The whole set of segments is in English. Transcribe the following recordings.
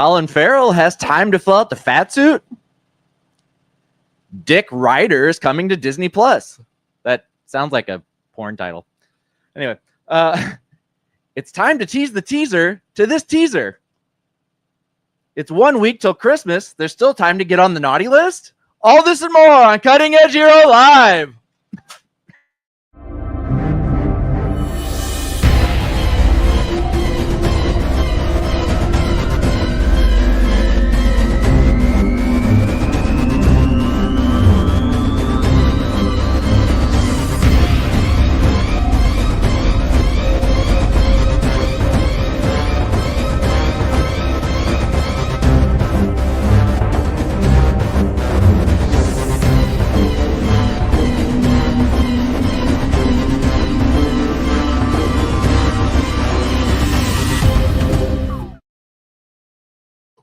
Colin Farrell has time to fill out the fat suit. Dick Ryder is coming to Disney Plus. That sounds like a porn title. Anyway, it's time to tease the teaser to this teaser. It's 1 week till Christmas. There's still time to get on the naughty list. All this and more on Cutting Edge Hero Live.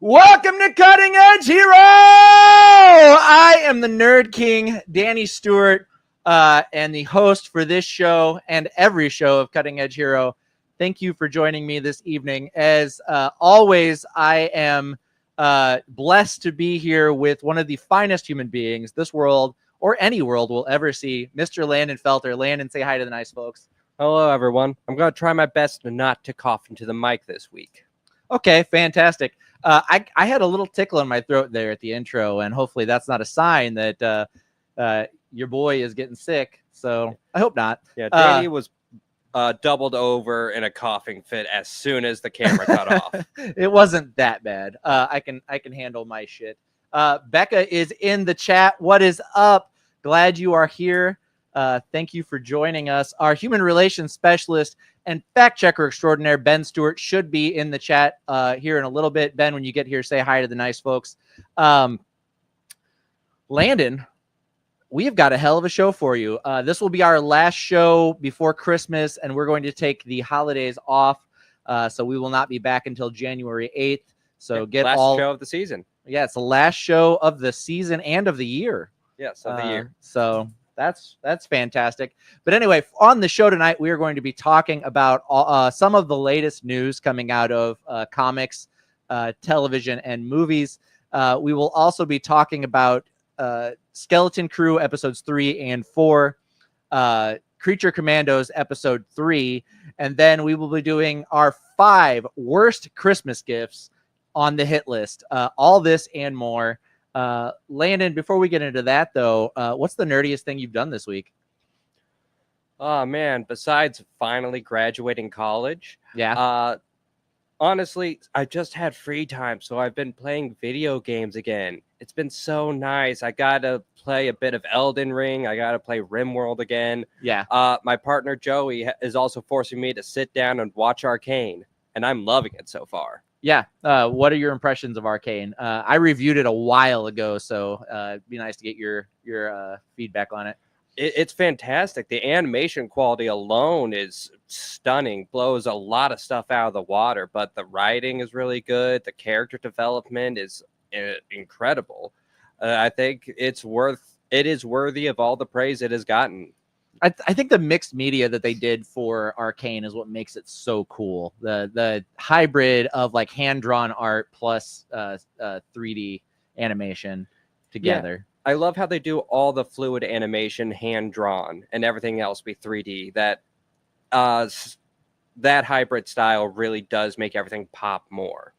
Welcome to Cutting Edge Hero! I am the Nerd King, Danny Stewart, and the host for this show and every show of Cutting Edge Hero. Thank you for joining me this evening. As always, I am blessed to be here with one of the finest human beings this world or any world will ever see, Mr. Landon Felter. Landon, say hi to the nice folks. Hello, everyone. I'm going to try my best not to cough into the mic this week. Okay, fantastic. I had a little tickle in my throat there at the intro, and hopefully that's not a sign that your boy is getting sick. So I hope not. Yeah, Danny was doubled over in a coughing fit as soon as the camera cut off. It wasn't that bad. I can handle my shit. Becca is in the chat. What is up? Glad you are here. Thank you for joining us. Our human relations specialist and fact checker extraordinaire, Ben Stewart, should be in the chat here in a little bit. Ben, when you get here, say hi to the nice folks. Landon, we have got a hell of a show for you. This will be our last show before Christmas, and we're going to take the holidays off. So we will not be back until January 8th. So get last show of the season. Yeah, it's the last show of the season and of the year. Yes, of the year. So that's fantastic. But anyway, on the show tonight, we are going to be talking about some of the latest news coming out of comics, television, and movies. We will also be talking about Skeleton Crew episodes 3 and 4, Creature Commandos episode 3, and then we will be doing our 5 worst Christmas gifts on the hit list. All this and more. Landon, before we get into that, though, what's the nerdiest thing you've done this week? Oh, man, besides finally graduating college, yeah. Honestly, I just had free time, so I've been playing video games again. It's been so nice. I got to play a bit of Elden Ring. I got to play RimWorld again. Yeah. My partner, Joey, is also forcing me to sit down and watch Arcane, and I'm loving it so far. Yeah. What are your impressions of Arcane? I reviewed it a while ago, so it'd be nice to get your feedback on it. It's fantastic. The animation quality alone is stunning, blows a lot of stuff out of the water, but the writing is really good. The character development is incredible. I think it is worthy of all the praise it has gotten. I think the mixed media that they did for Arcane is what makes it so cool. The hybrid of like hand-drawn art plus 3D animation together. Yeah. I love how they do all the fluid animation hand-drawn and everything else be 3D. That hybrid style really does make everything pop more.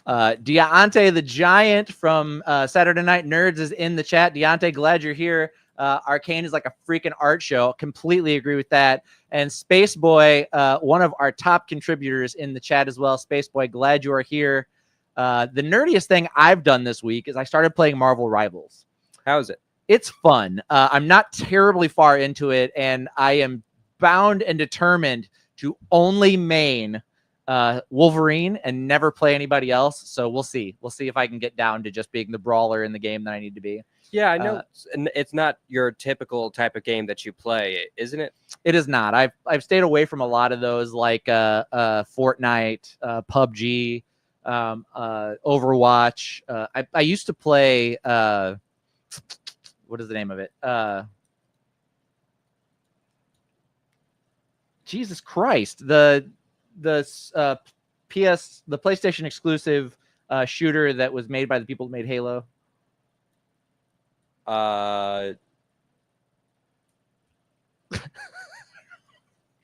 Deontay the Giant from Saturday Night Nerds is in the chat. Deontay, glad you're here. Arcane is like a freaking art show. Completely agree with that. And Space Boy, one of our top contributors in the chat as well. Space Boy, glad you are here. The nerdiest thing I've done this week is I started playing Marvel Rivals. How is it? It's fun. I'm not terribly far into it, and I am bound and determined to only main Wolverine and never play anybody else. So we'll see. We'll see if I can get down to just being the brawler in the game that I need to be. Yeah, I know it's not your typical type of game that you play, isn't it? It is not. I've stayed away from a lot of those, like Fortnite, PUBG, Overwatch. I used to play what is the name of it? Jesus Christ, the PlayStation exclusive shooter that was made by the people that made Halo?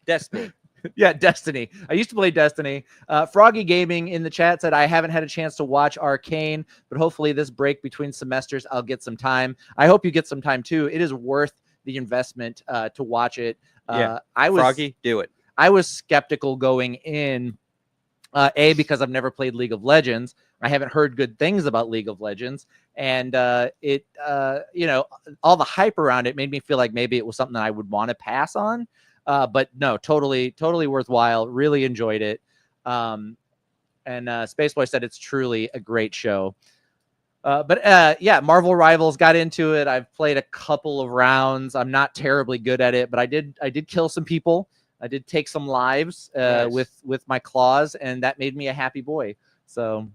Destiny. Yeah, Destiny. I used to play Destiny. Froggy Gaming in the chat said, I haven't had a chance to watch Arcane, but hopefully this break between semesters, I'll get some time. I hope you get some time too. It is worth the investment to watch it. Froggy, do it. I was skeptical going in, because I've never played League of Legends. I haven't heard good things about League of Legends. And all the hype around it made me feel like maybe it was something that I would want to pass on. But no, totally worthwhile. Really enjoyed it. And Spaceboy said it's truly a great show. But Marvel Rivals, got into it. I've played a couple of rounds. I'm not terribly good at it, but I did kill some people. I did take some lives Nice. with my claws, and that made me a happy boy. So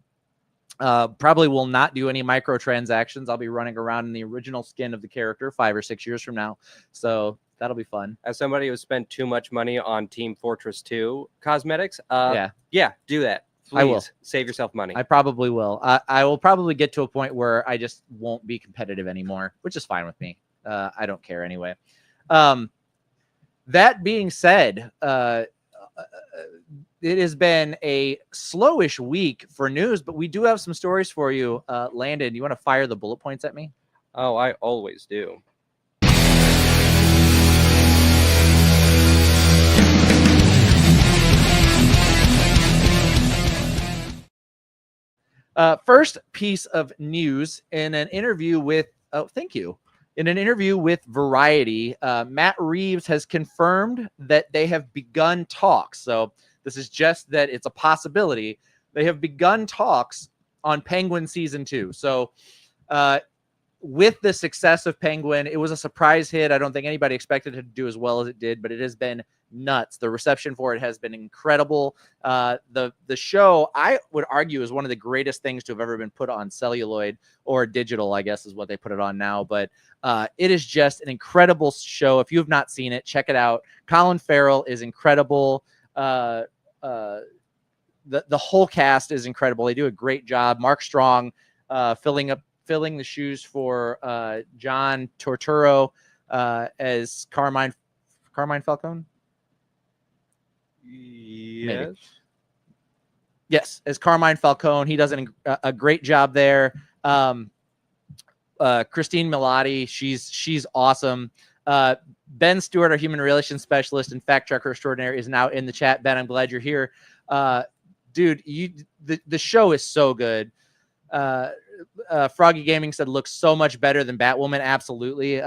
probably will not do any microtransactions. I'll be running around in the original skin of the character 5 or 6 years from now. So that'll be fun. As somebody who spent too much money on Team Fortress 2 cosmetics, yeah, do that. Please I will. Save yourself money. I probably will. I will probably get to a point where I just won't be competitive anymore, which is fine with me. I don't care anyway. That being said, it has been a slowish week for news, but we do have some stories for you. Landon, you want to fire the bullet points at me? Oh, I always do. First piece of news, in an interview with Variety, Matt Reeves has confirmed that they have begun talks. So this is just that it's a possibility. They have begun talks on Penguin season 2. So with the success of Penguin, it was a surprise hit. I don't think anybody expected it to do as well as it did, but it has been nuts. The reception for it has been incredible. The show, I would argue, is one of the greatest things to have ever been put on celluloid or digital, I guess is what they put it on now. But it is just an incredible show. If you have not seen it, check it out. Colin Farrell is incredible. The whole cast is incredible. They do a great job. Mark Strong filling the shoes for John Turturro as Carmine Falcone. Yes. Maybe. Yes, as Carmine Falcone. He does a great job there. Christine Milioti, she's awesome. Ben Stewart, our human relations specialist and fact checker extraordinaire, is now in the chat. Ben, I'm glad you're here. Dude, the show is so good. Froggy Gaming said looks so much better than Batwoman. Absolutely.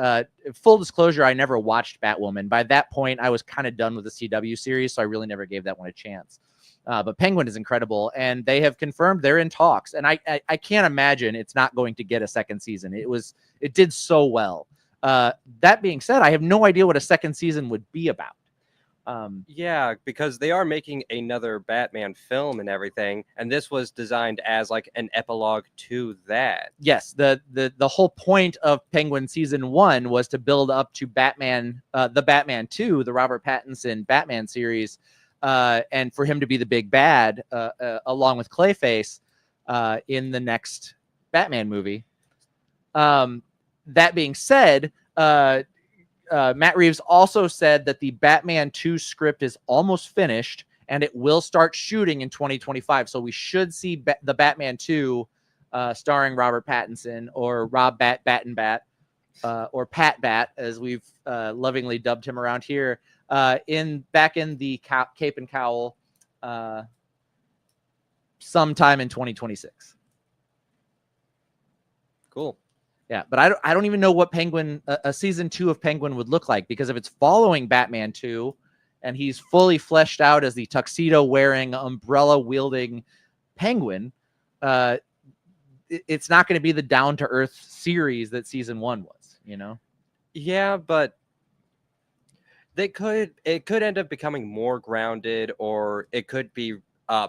Full disclosure, I never watched Batwoman. By that point, I was kind of done with the CW series, so I really never gave that one a chance. But Penguin is incredible, and they have confirmed they're in talks. And I can't imagine it's not going to get a second season. It did so well. That being said, I have no idea what a second season would be about. Yeah, because they are making another Batman film and everything, and this was designed as like an epilogue to that. Yes, the whole point of Penguin season 1 was to build up to Batman, the Batman 2, the Robert Pattinson Batman series, and for him to be the big bad along with Clayface in the next Batman movie. That being said, Matt Reeves also said that the Batman 2 script is almost finished and it will start shooting in 2025. So we should see the Batman 2 starring Robert Pattinson, or Rob Bat, or Pat Bat, as we've lovingly dubbed him around here, back in the Cape and Cowl sometime in 2026. Cool. Yeah, but I don't even know what Penguin, a season 2 of Penguin would look like, because if it's following Batman 2 and he's fully fleshed out as the tuxedo wearing, umbrella wielding Penguin, it's not going to be the down to earth series that season 1 was, you know? Yeah, but it could end up becoming more grounded, or it could be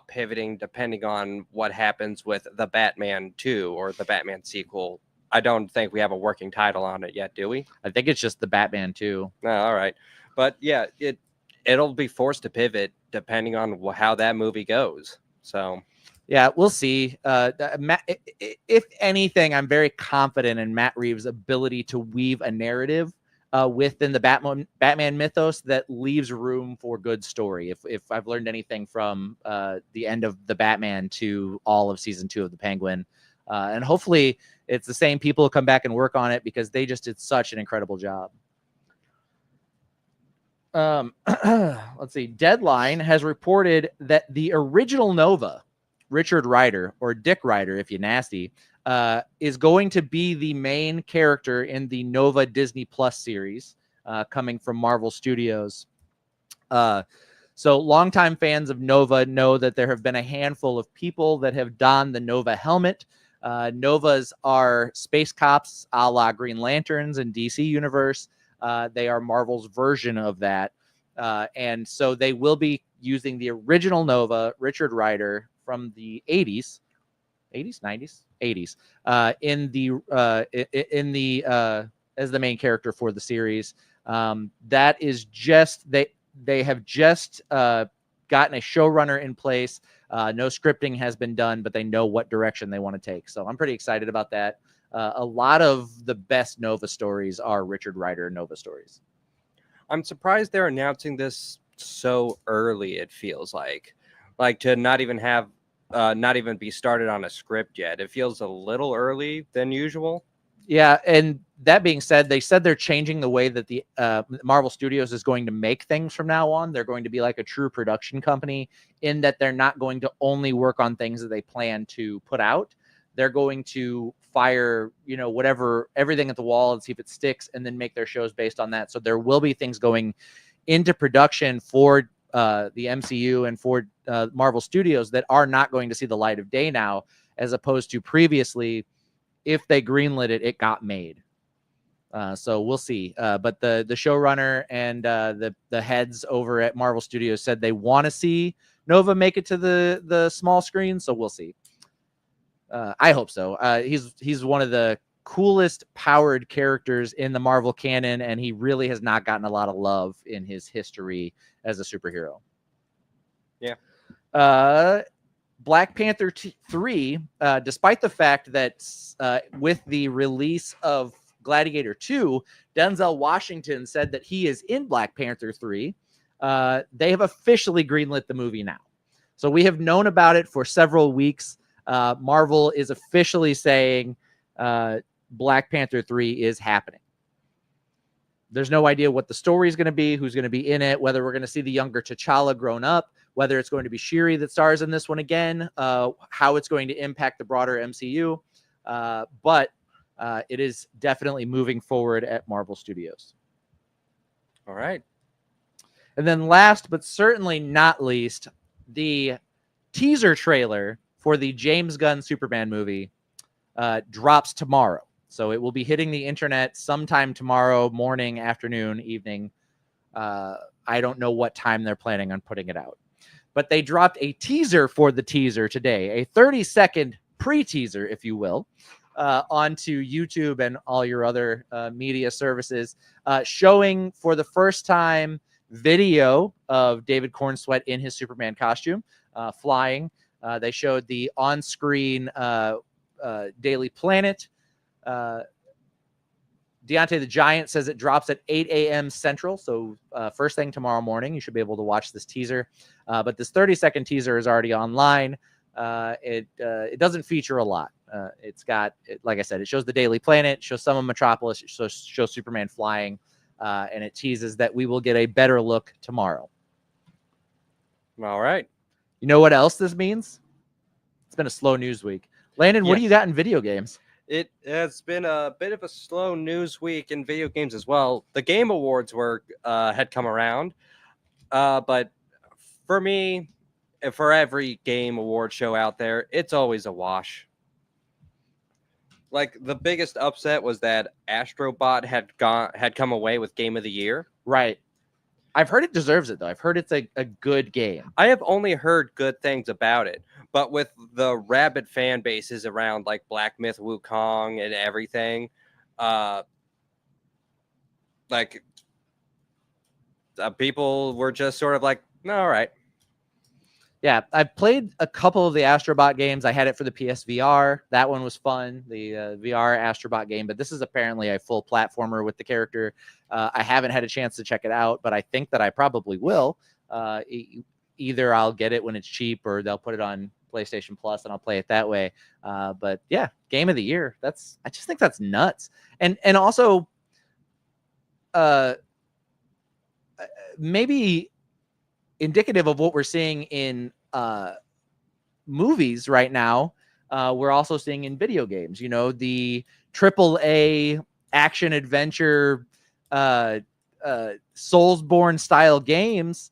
pivoting depending on what happens with the Batman 2 or the Batman sequel. I don't think we have a working title on it yet, do we? I think it's just the Batman 2. Oh, all right. But yeah, it'll be forced to pivot depending on how that movie goes. So Yeah, we'll see. If anything, I'm very confident in Matt Reeves' ability to weave a narrative within the Batman mythos that leaves room for good story. If I've learned anything from the end of the Batman to all of season 2 of the Penguin, and hopefully it's the same people who come back and work on it because they just did such an incredible job. Let's see. Deadline has reported that the original Nova, Richard Rider, or Dick Rider, if you nasty, is going to be the main character in the Nova Disney Plus series coming from Marvel Studios. So longtime fans of Nova know that there have been a handful of people that have donned the Nova helmet. Novas are space cops a la Green Lanterns in DC Universe. They are Marvel's version of that. And so they will be using the original Nova, Richard Rider, from the 80s, 90s, 80s, as the main character for the series. That is just they have just gotten a showrunner in place. No scripting has been done, but they know what direction they want to take. So I'm pretty excited about that. A lot of the best Nova stories are Richard Rider Nova stories. I'm surprised they're announcing this so early. It feels like to not even have not even be started on a script yet. It feels a little early than usual. Yeah, and that being said, they said they're changing the way that the Marvel Studios is going to make things from now on. They're going to be like a true production company in that they're not going to only work on things that they plan to put out. They're going to fire, everything at the wall and see if it sticks, and then make their shows based on that. So there will be things going into production for the MCU and for Marvel Studios that are not going to see the light of day now, as opposed to previously. If they greenlit it, it got made. So we'll see. But the showrunner and the heads over at Marvel Studios said they want to see Nova make it to the small screen. So we'll see. I hope so. He's one of the coolest powered characters in the Marvel canon, and he really has not gotten a lot of love in his history as a superhero. Yeah. Black Panther 3, despite the fact that with the release of Gladiator 2, Denzel Washington said that he is in Black Panther 3, they have officially greenlit the movie now. So we have known about it for several weeks. Marvel is officially saying Black Panther 3 is happening. There's no idea what the story is going to be, who's going to be in it, whether we're going to see the younger T'Challa grown up, whether it's going to be Shuri that stars in this one again, how it's going to impact the broader MCU. But it is definitely moving forward at Marvel Studios. All right. And then last, but certainly not least, the teaser trailer for the James Gunn Superman movie drops tomorrow. So it will be hitting the internet sometime tomorrow morning, afternoon, evening. I don't know what time they're planning on putting it out. But they dropped a teaser for the teaser today, a 30-second pre-teaser, if you will, onto YouTube and all your other media services, showing for the first time video of David Cornsweet in his Superman costume, flying. They showed the on-screen Daily Planet. Deontay the Giant says it drops at 8 a.m. Central. So first thing tomorrow morning, you should be able to watch this teaser. But this 30-second teaser is already online. It doesn't feature a lot. It's got, like I said, it shows the Daily Planet, shows some of Metropolis, it shows Superman flying, and it teases that we will get a better look tomorrow. All right. You know what else this means? It's been a slow news week. Landon, what do you got in video games? It has been a bit of a slow news week in video games as well. The Game Awards had come around, but for me, for every game award show out there, it's always a wash. Like the biggest upset was that Astrobot had come away with Game of the Year. Right. I've heard it deserves it, though. I've heard it's a good game. I have only heard good things about it, but with the rabid fan bases around like Black Myth Wukong and everything, people were just sort of like, no, all right. Yeah, I've played a couple of the Astrobot games. I had it for the PSVR. That one was fun, the VR Astrobot game. But this is apparently a full platformer with the character. I haven't had a chance to check it out, but I think that I probably will. Either I'll get it when it's cheap, or they'll put it on PlayStation Plus, and I'll play it that way. But yeah, game of the year. I just think that's nuts. And also, maybe indicative of what we're seeing in movies right now, we're also seeing in video games. The AAA action adventure, Soulsborne style games,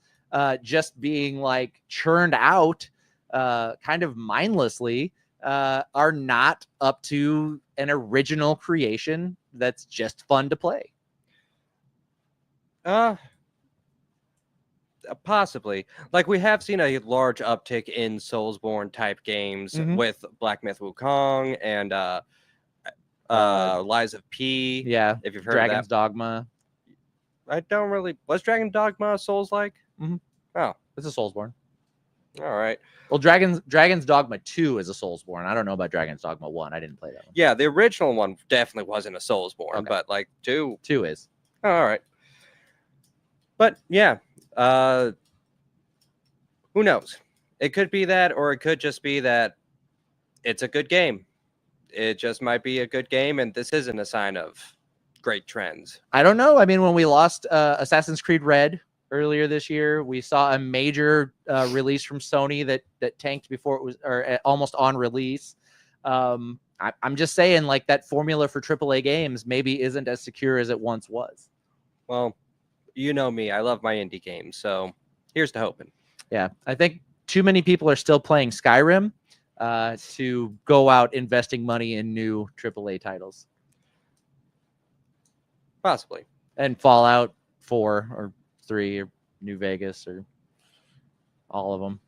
just being like churned out, kind of mindlessly, are not up to an original creation that's just fun to play. Possibly. Like, we have seen a large uptick in Soulsborne type games with Black Myth Wukong and Lies of P. Yeah, if you've heard Dragon's of that. Dogma. I don't really. Was Dragon Dogma Souls-like? Oh, It's a Soulsborne. all right. Well, Dragon's Dogma 2 is a Soulsborne. I don't know about Dragon's Dogma 1. I didn't play that one. Yeah, the original one definitely wasn't a Soulsborne, Okay. but like 2 is. Oh, all right. But yeah, who knows? It could be that, or it could just be that it's a good game. It just might be a good game, and this isn't a sign of great trends. I don't know. I mean, when we lost Assassin's Creed Red earlier this year, we saw a major release from Sony that tanked before it was, or almost on release. I'm just saying, like, that formula for AAA games maybe isn't as secure as it once was. Well, you know me. I love my indie games, so here's to hoping. Yeah, I think too many people are still playing Skyrim to go out investing money in new AAA titles. Possibly. And Fallout 4 or 3 or New Vegas or all of them.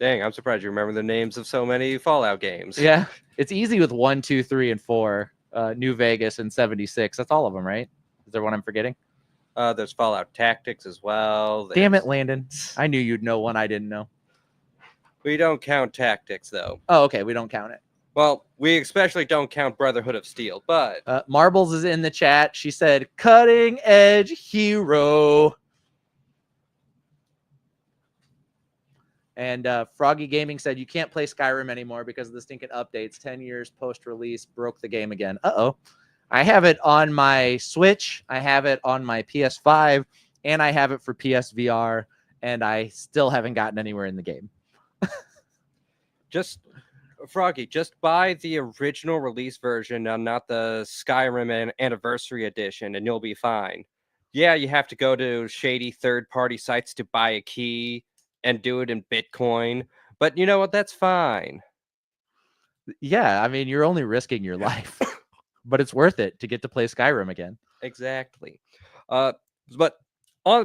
Dang, I'm surprised you remember the names of so many Fallout games. Yeah, it's easy with 1, 2, 3, and 4. New Vegas and 76. That's all of them, right? Is there one I'm forgetting? There's Fallout Tactics as well. Damn it, Landon. I knew you'd know one I didn't know. We don't count Tactics, though. Oh, okay. We don't count it. Well, we especially don't count Brotherhood of Steel, but... Marbles is in the chat. She said, cutting edge hero. And Froggy Gaming said, you can't play Skyrim anymore because of the stinking updates. 10 years post-release broke the game again. Uh-oh. I have it on my Switch. I have it on my PS5. And I have it for PSVR. And I still haven't gotten anywhere in the game. Froggy, just buy the original release version and not the Skyrim Anniversary Edition, and you'll be fine. Yeah, you have to go to shady third-party sites to buy a key and do it in Bitcoin, but you know what? That's fine. Yeah, I mean, you're only risking your life, but it's worth it to get to play Skyrim again. Exactly. But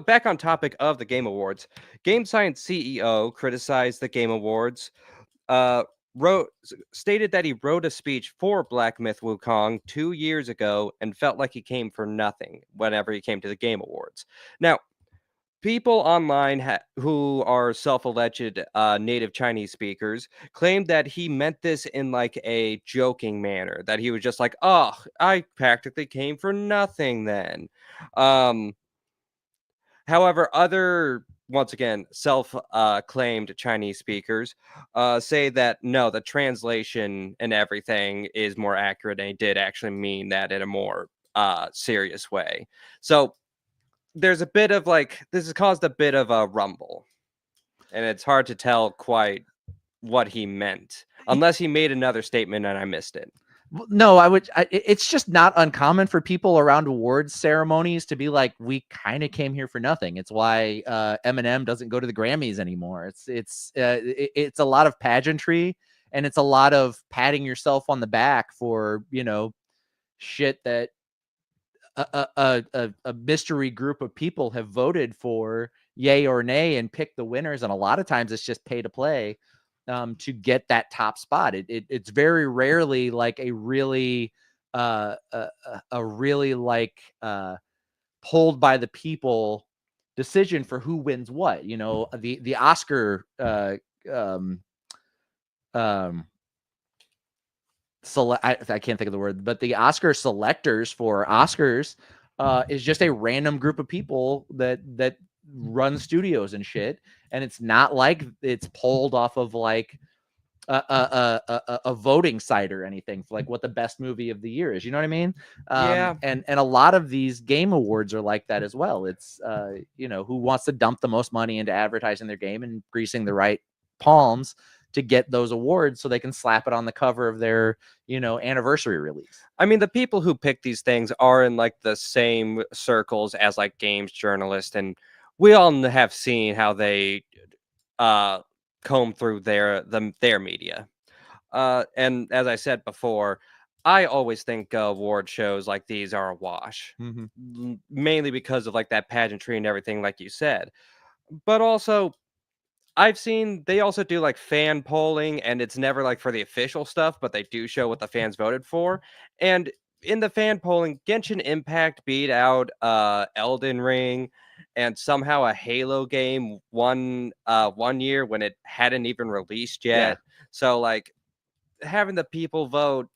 back on topic of the Game Awards, Game Science CEO criticized the Game Awards, stated that he wrote a speech for Black Myth Wukong 2 years ago and felt like he came for nothing whenever he came to the Game Awards. Now, people online who are self-alleged native Chinese speakers claimed that he meant this in like a joking manner, that he was just like, oh, I practically came for nothing then. However, other, once again, self-claimed Chinese speakers say that no, the translation and everything is more accurate, and he did actually mean that in a more serious way. So there's a bit of like, this has caused a bit of a rumble, and it's hard to tell quite what he meant, unless he made another statement and I missed it. No, it's just not uncommon for people around awards ceremonies to be like, we kind of came here for nothing. It's why Eminem doesn't go to the Grammys anymore. It's a lot of pageantry, and it's a lot of patting yourself on the back for, shit that a mystery group of people have voted for, yay or nay, and pick the winners. And a lot of times it's just pay to play to get that top spot. It's very rarely like a really like pulled by the people decision for who wins what. The Oscar um I can't think of the word, but the Oscar selectors for Oscars is just a random group of people that run studios and shit, and it's not like it's pulled off of like a voting site or anything for like what the best movie of the year is. You know what I mean? Yeah. And a lot of these game awards are like that as well. It's who wants to dump the most money into advertising their game and greasing the right palms to get those awards so they can slap it on the cover of their anniversary release. I mean, the people who pick these things are in like the same circles as like games journalists, and we all have seen how they comb through their media. And as I said before, I always think award shows like these are a wash, mainly because of like that pageantry and everything, like you said. But also, I've seen they also do like fan polling, and it's never like for the official stuff, but they do show what the fans voted for. And in the fan polling, Genshin Impact beat out Elden Ring, and somehow a Halo game won 1 year when it hadn't even released yet. So like having the people vote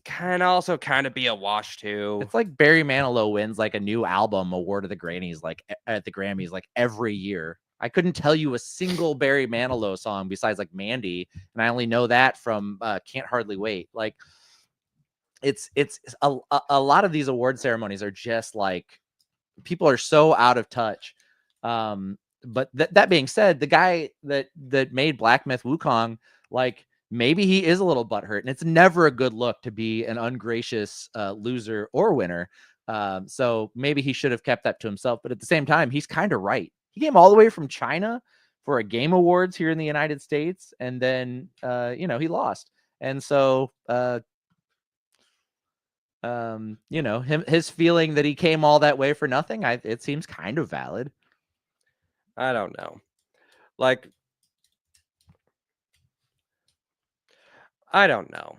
can also kind of be a wash too. It's like Barry Manilow wins like a new album award at the Grammys, like at the Grammys, like every year. I couldn't tell you a single Barry Manilow song besides like Mandy, and I only know that from Can't Hardly Wait. Like it's a lot of these award ceremonies are just like people are so out of touch. But that being said, the guy that made Black Myth Wukong, like maybe he is a little butthurt, and it's never a good look to be an ungracious loser or winner. So maybe he should have kept that to himself. But at the same time, he's kind of right. He came all the way from China for a Game Awards here in the United States, and then he lost. And so his feeling that he came all that way for nothing, it seems kind of valid. I don't know. Like, I don't know.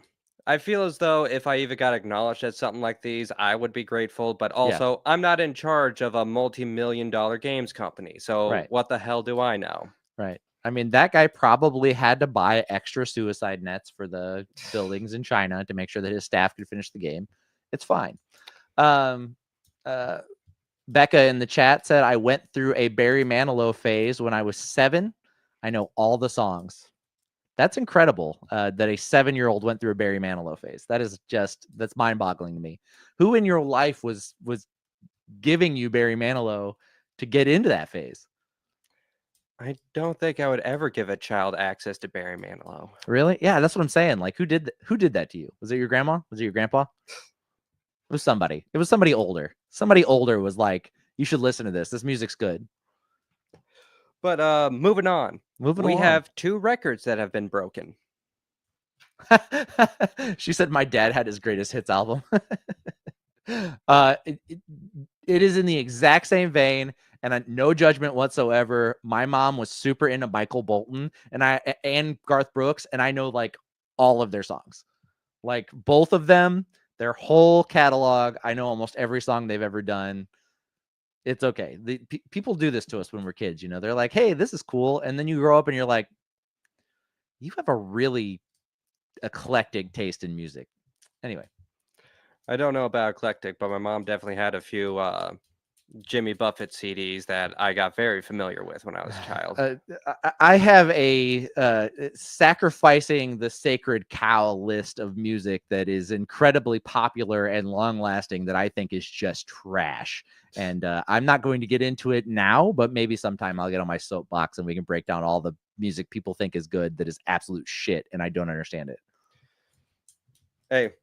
I feel as though if I even got acknowledged at something like these, I would be grateful. But also, I'm not in charge of a multi-million-dollar games company. So what the hell do I know? Right. I mean, that guy probably had to buy extra suicide nets for the buildings in China to make sure that his staff could finish the game. It's fine. Becca in the chat said, I went through a Barry Manilow phase when I was 7. I know all the songs. That's incredible that a 7-year-old went through a Barry Manilow phase. That's mind-boggling to me. Who in your life was giving you Barry Manilow to get into that phase? I don't think I would ever give a child access to Barry Manilow. Really? Yeah, that's what I'm saying. Like, who did that to you? Was it your grandma? Was it your grandpa? It was somebody. It was somebody older. Somebody older was like, you should listen to this. This music's good. But moving on. We have 2 records that have been broken. She said my dad had his greatest hits album. It is in the exact same vein, and no judgment whatsoever. My mom was super into Michael Bolton and Garth Brooks, and I know like all of their songs, like both of them, their whole catalog. I know almost every song they've ever done. It's okay. People do this to us when we're kids. They're like, "Hey, this is cool," and then you grow up and you're like, "You have a really eclectic taste in music." Anyway. I don't know about eclectic, but my mom definitely had a few Jimmy Buffett CDs that I got very familiar with when I was a child. I have a sacrificing the sacred cow list of music that is incredibly popular and long lasting that I think is just trash. And I'm not going to get into it now, but maybe sometime I'll get on my soapbox and we can break down all the music people think is good that is absolute shit and I don't understand it. Hey,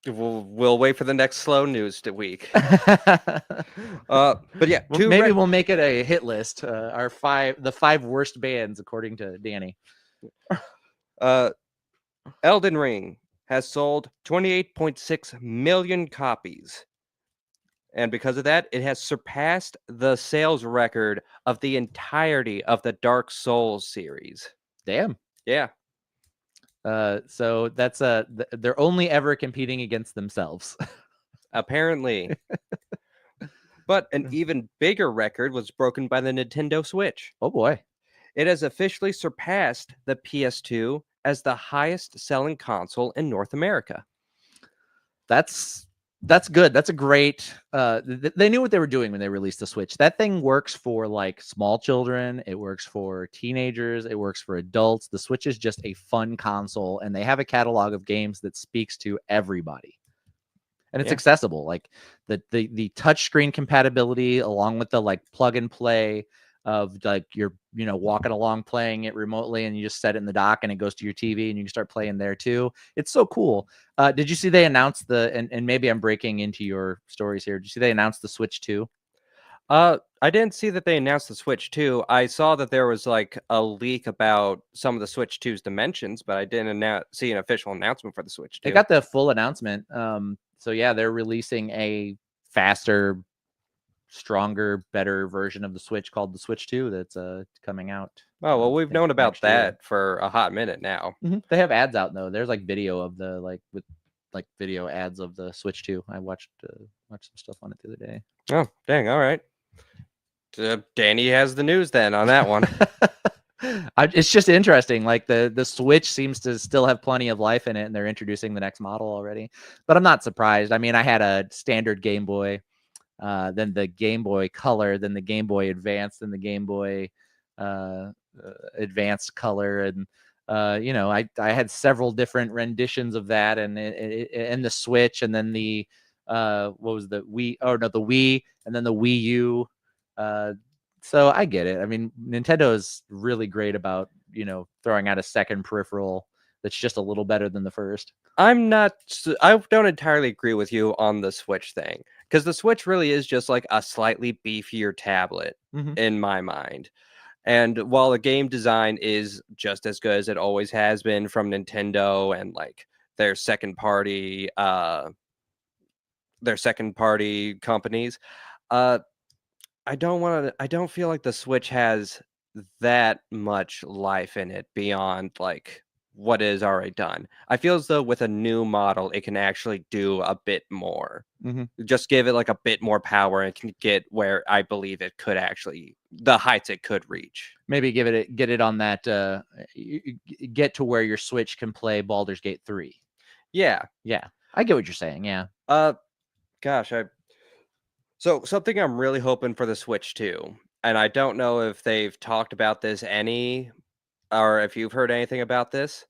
we'll wait for the next slow news week. But yeah, maybe we'll make it a hit list. The 5 worst bands according to Danny. Elden Ring has sold 28.6 million copies. And because of that, it has surpassed the sales record of the entirety of the Dark Souls series. Damn. Yeah. So that's they're only ever competing against themselves. Apparently. But an even bigger record was broken by the Nintendo Switch. Oh boy. It has officially surpassed the PS2 as the highest selling console in North America. That's good. That's a great. They knew what they were doing when they released the Switch. That thing works for like small children. It works for teenagers. It works for adults. The Switch is just a fun console, and they have a catalog of games that speaks to everybody. And it's accessible. Like the touchscreen compatibility, along with the like plug and play of like you're walking along playing it remotely, and you just set it in the dock and it goes to your TV and you can start playing there too. It's so cool. Did you see they announced and maybe I'm breaking into your stories here. Did you see they announced the Switch 2? I didn't see that they announced the Switch 2. I saw that there was like a leak about some of the Switch 2's dimensions, but I didn't see an official announcement for the Switch 2. They got the full announcement. So yeah, they're releasing a faster, stronger, better version of the Switch called the Switch 2 that's coming out. Oh, well, we've known about next year. that for a hot minute now. They have ads out though. There's like video of the with video ads of the Switch 2. I watched some stuff on it the other day. Oh, dang. All right. Danny has the news then on that one. It's just interesting. Like the Switch seems to still have plenty of life in it, and they're introducing the next model already. But I'm not surprised. I mean, I had a standard Game Boy, then the Game Boy Color, then the Game Boy Advance, then the Game Boy Advanced Color, and I had several different renditions of that, and the Switch, and then the what was the Wii? Oh no, the Wii, and then the Wii U. So I get it. I mean, Nintendo is really great about throwing out a second peripheral that's just a little better than the first. I don't entirely agree with you on the Switch thing, because the Switch really is just like a slightly beefier tablet in my mind. And while the game design is just as good as it always has been from Nintendo and like their second party companies, I don't feel like the Switch has that much life in it beyond like what is already done. I feel as though with a new model, it can actually do a bit more. Just give it like a bit more power and can get where I believe it could actually, the heights it could reach. Maybe get it on that, get to where your Switch can play Baldur's Gate 3. Yeah. I get what you're saying. Yeah. Gosh, So something I'm really hoping for the Switch 2, and I don't know if they've talked about this or if you've heard anything about this,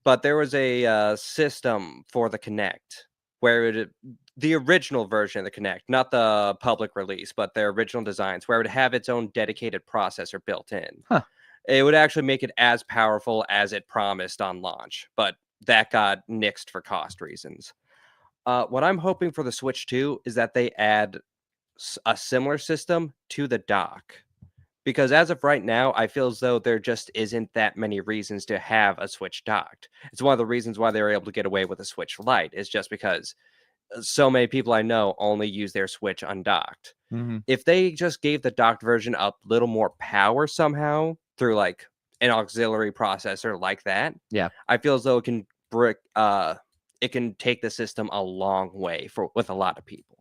but there was a system for the Kinect where the original version of the Kinect, not the public release, but their original designs, where it would have its own dedicated processor built in. It would actually make it as powerful as it promised on launch, but that got nixed for cost reasons. What I'm hoping for the Switch 2 is that they add a similar system to the dock. Because as of right now, I feel as though there just isn't that many reasons to have a Switch docked. It's one of the reasons why they were able to get away with a Switch Lite, is just because so many people I know only use their Switch undocked. If they just gave the docked version a little more power somehow through like an auxiliary processor like that, I feel as though it can take the system a long way with a lot of people.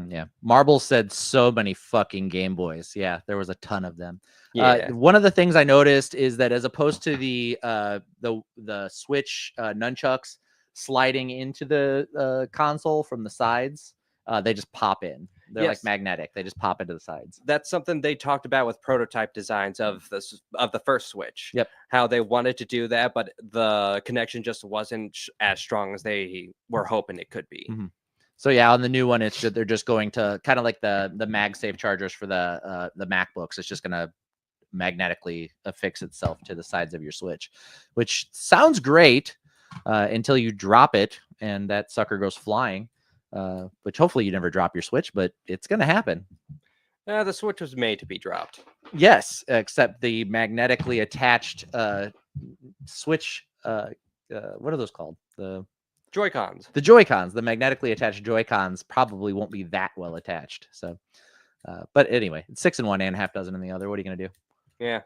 Yeah. Marble said so many fucking Game Boys. Yeah, there was a ton of them. Yeah. One of the things I noticed is that as opposed to the Switch nunchucks sliding into the console from the sides, they just pop in. They're like magnetic. They just pop into the sides. That's something they talked about with prototype designs of the first Switch. Yep. How they wanted to do that, but the connection just wasn't as strong as they were hoping it could be. So yeah, on the new one, they're just going to kind of like the MagSafe chargers for the MacBooks. It's just going to magnetically affix itself to the sides of your Switch, which sounds great until you drop it and that sucker goes flying. Which hopefully you never drop your Switch, but it's going to happen. The Switch was made to be dropped. Yes, except the magnetically attached Switch. What are those called? The Joy-Cons. The Joy-Cons, the magnetically attached Joy-Cons probably won't be that well attached. So, but anyway, it's 6 in one and half dozen in the other. What are you going to do? Yeah.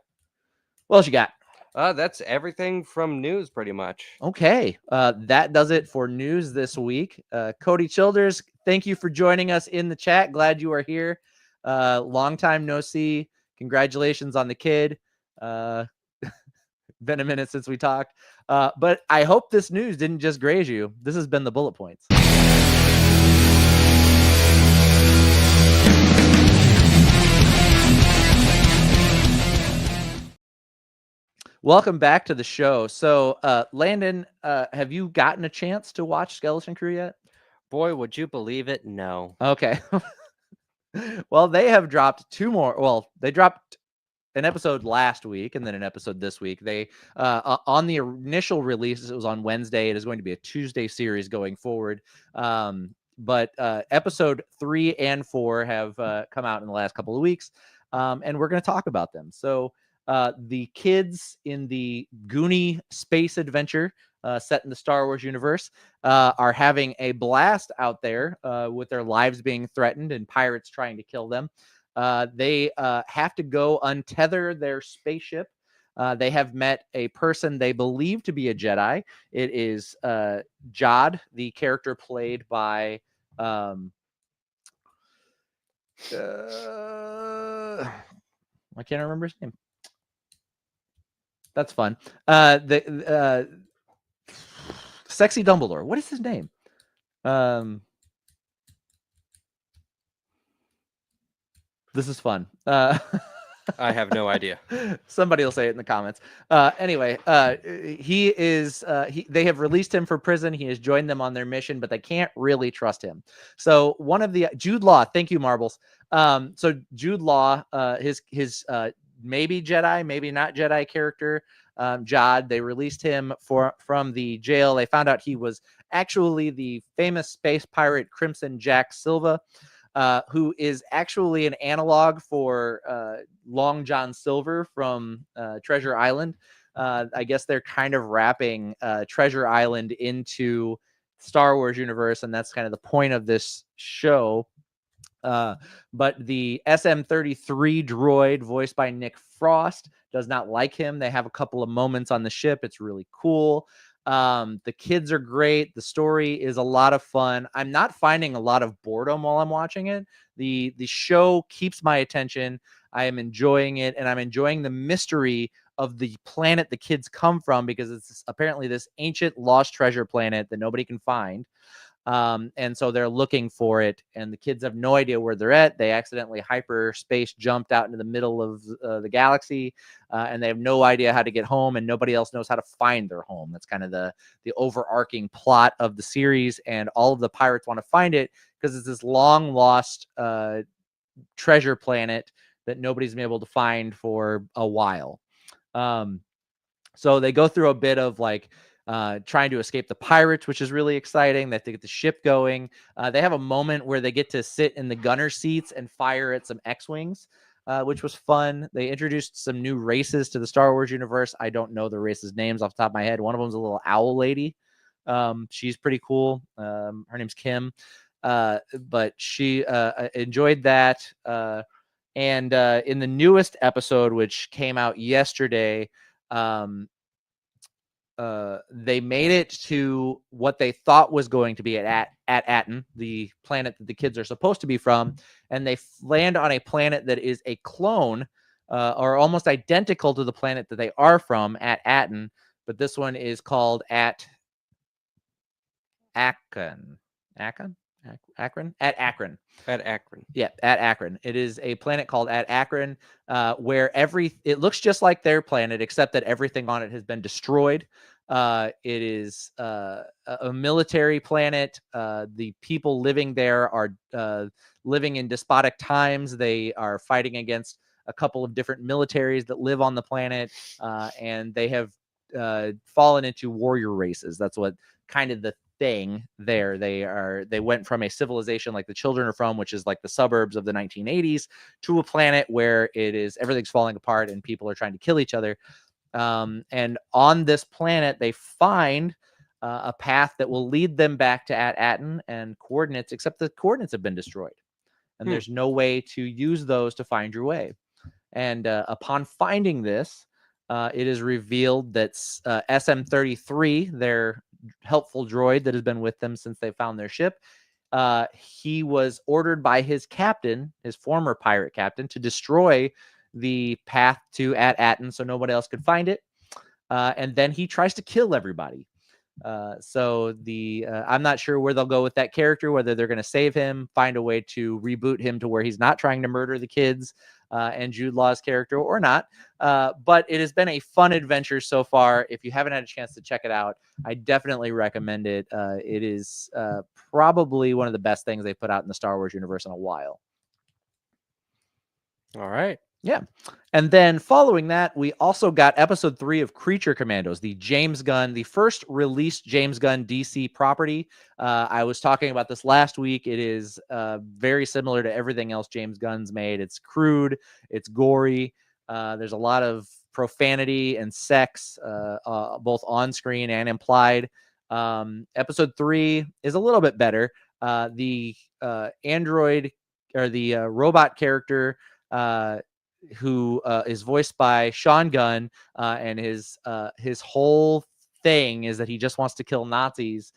What else you got? That's everything from news pretty much. Okay. That does it for news this week. Cody Childers, thank you for joining us in the chat. Glad you are here. Long time no see. Congratulations on the kid. Been a minute since we talked, but I hope this news didn't just graze you. This has been the bullet points. Welcome back to the show. So, Landon, have you gotten a chance to watch Skeleton Crew yet? Boy, would you believe it? No. Okay. Well, they have dropped two more. Well, they dropped an episode last week and then an episode this week. They on the initial release, it was on Wednesday. It is going to be a Tuesday series going forward. But episode 3 and 4 have come out in the last couple of weeks, and we're going to talk about them. So the kids in the Goonie space adventure set in the Star Wars universe are having a blast out there with their lives being threatened and pirates trying to kill them. They have to go untether their spaceship. They have met a person they believe to be a Jedi. It is Jod, the character played by I can't remember his name. That's fun. The sexy Dumbledore. What is his name? This is fun. I have no idea. Somebody will say it in the comments. Anyway, he is. They have released him for prison. He has joined them on their mission, but they can't really trust him. So one of the Jude Law. Thank you, Marbles. So Jude Law, his maybe Jedi, maybe not Jedi character, Jod. They released him from the jail. They found out he was actually the famous space pirate Crimson Jack Silva. Who is actually an analog for Long John Silver from Treasure Island. I guess they're kind of wrapping Treasure Island into Star Wars universe, and that's kind of the point of this show. But the SM-33 droid, voiced by Nick Frost, does not like him. They have a couple of moments on the ship. It's really cool. The kids are great. The story is a lot of fun. I'm not finding a lot of boredom while I'm watching it. The show keeps my attention. I am enjoying it, and I'm enjoying the mystery of the planet the kids come from, because it's apparently this ancient lost treasure planet that nobody can find. And so they're looking for it, and the kids have no idea where they're at. They accidentally hyperspace jumped out into the middle of the galaxy, and they have no idea how to get home, and nobody else knows how to find their home. That's kind of the overarching plot of the series, and all of the pirates want to find it because it's this long lost treasure planet that nobody's been able to find for a while. So they go through a bit of like trying to escape the pirates, which is really exciting. They have to get the ship going. They have a moment where they get to sit in the gunner seats and fire at some X-Wings, which was fun. They introduced some new races to the Star Wars universe. I don't know the races' names off the top of my head. One of them's a little owl lady. She's pretty cool. Her name's Kim. But she enjoyed that. And in the newest episode, which came out yesterday, they made it to what they thought was going to be at Aten, the planet that the kids are supposed to be from, and they land on a planet that is a clone or almost identical to the planet that they are from at Aten, but this one is called at Akron. Akron? At Akron. At Akron. Yeah, at Akron. It is a planet called at Akron, where it looks just like their planet, except that everything on it has been destroyed. It is a military planet. The people living there are living in despotic times. They are fighting against a couple of different militaries that live on the planet, and they have fallen into warrior races. That's what kind of the thing there. They went from a civilization like the children are from, which is like the suburbs of the 1980s, to a planet where everything's falling apart and people are trying to kill each other. And on this planet, they find a path that will lead them back to Aten and coordinates, except the coordinates have been destroyed. And there's no way to use those to find your way. And upon finding this, it is revealed that SM-33, their helpful droid that has been with them since they found their ship, he was ordered by his captain, his former pirate captain, to destroy the path to Atten so nobody else could find it. And then he tries to kill everybody. So I'm not sure where they'll go with that character, whether they're going to save him, find a way to reboot him to where he's not trying to murder the kids and Jude Law's character or not. But it has been a fun adventure so far. If you haven't had a chance to check it out, I definitely recommend it. It is probably one of the best things they put out in the Star Wars universe in a while. All right. Yeah. And then following that, we also got episode 3 of Creature Commandos, the James Gunn, the first released James Gunn DC property. I was talking about this last week. It is very similar to everything else James Gunn's made. It's crude, it's gory. There's a lot of profanity and sex, both on screen and implied. Episode 3 is a little bit better. The android or the robot character, who is voiced by Sean Gunn, and his whole thing is that he just wants to kill Nazis,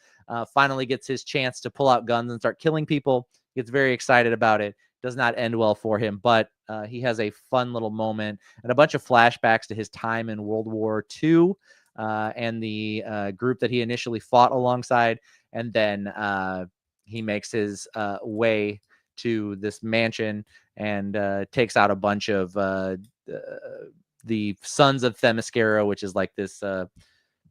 finally gets his chance to pull out guns and start killing people. Gets very excited about it. Does not end well for him, but he has a fun little moment and a bunch of flashbacks to his time in World War II and the group that he initially fought alongside. And then he makes his way to this mansion and takes out a bunch of the Sons of Themyscira, which is like this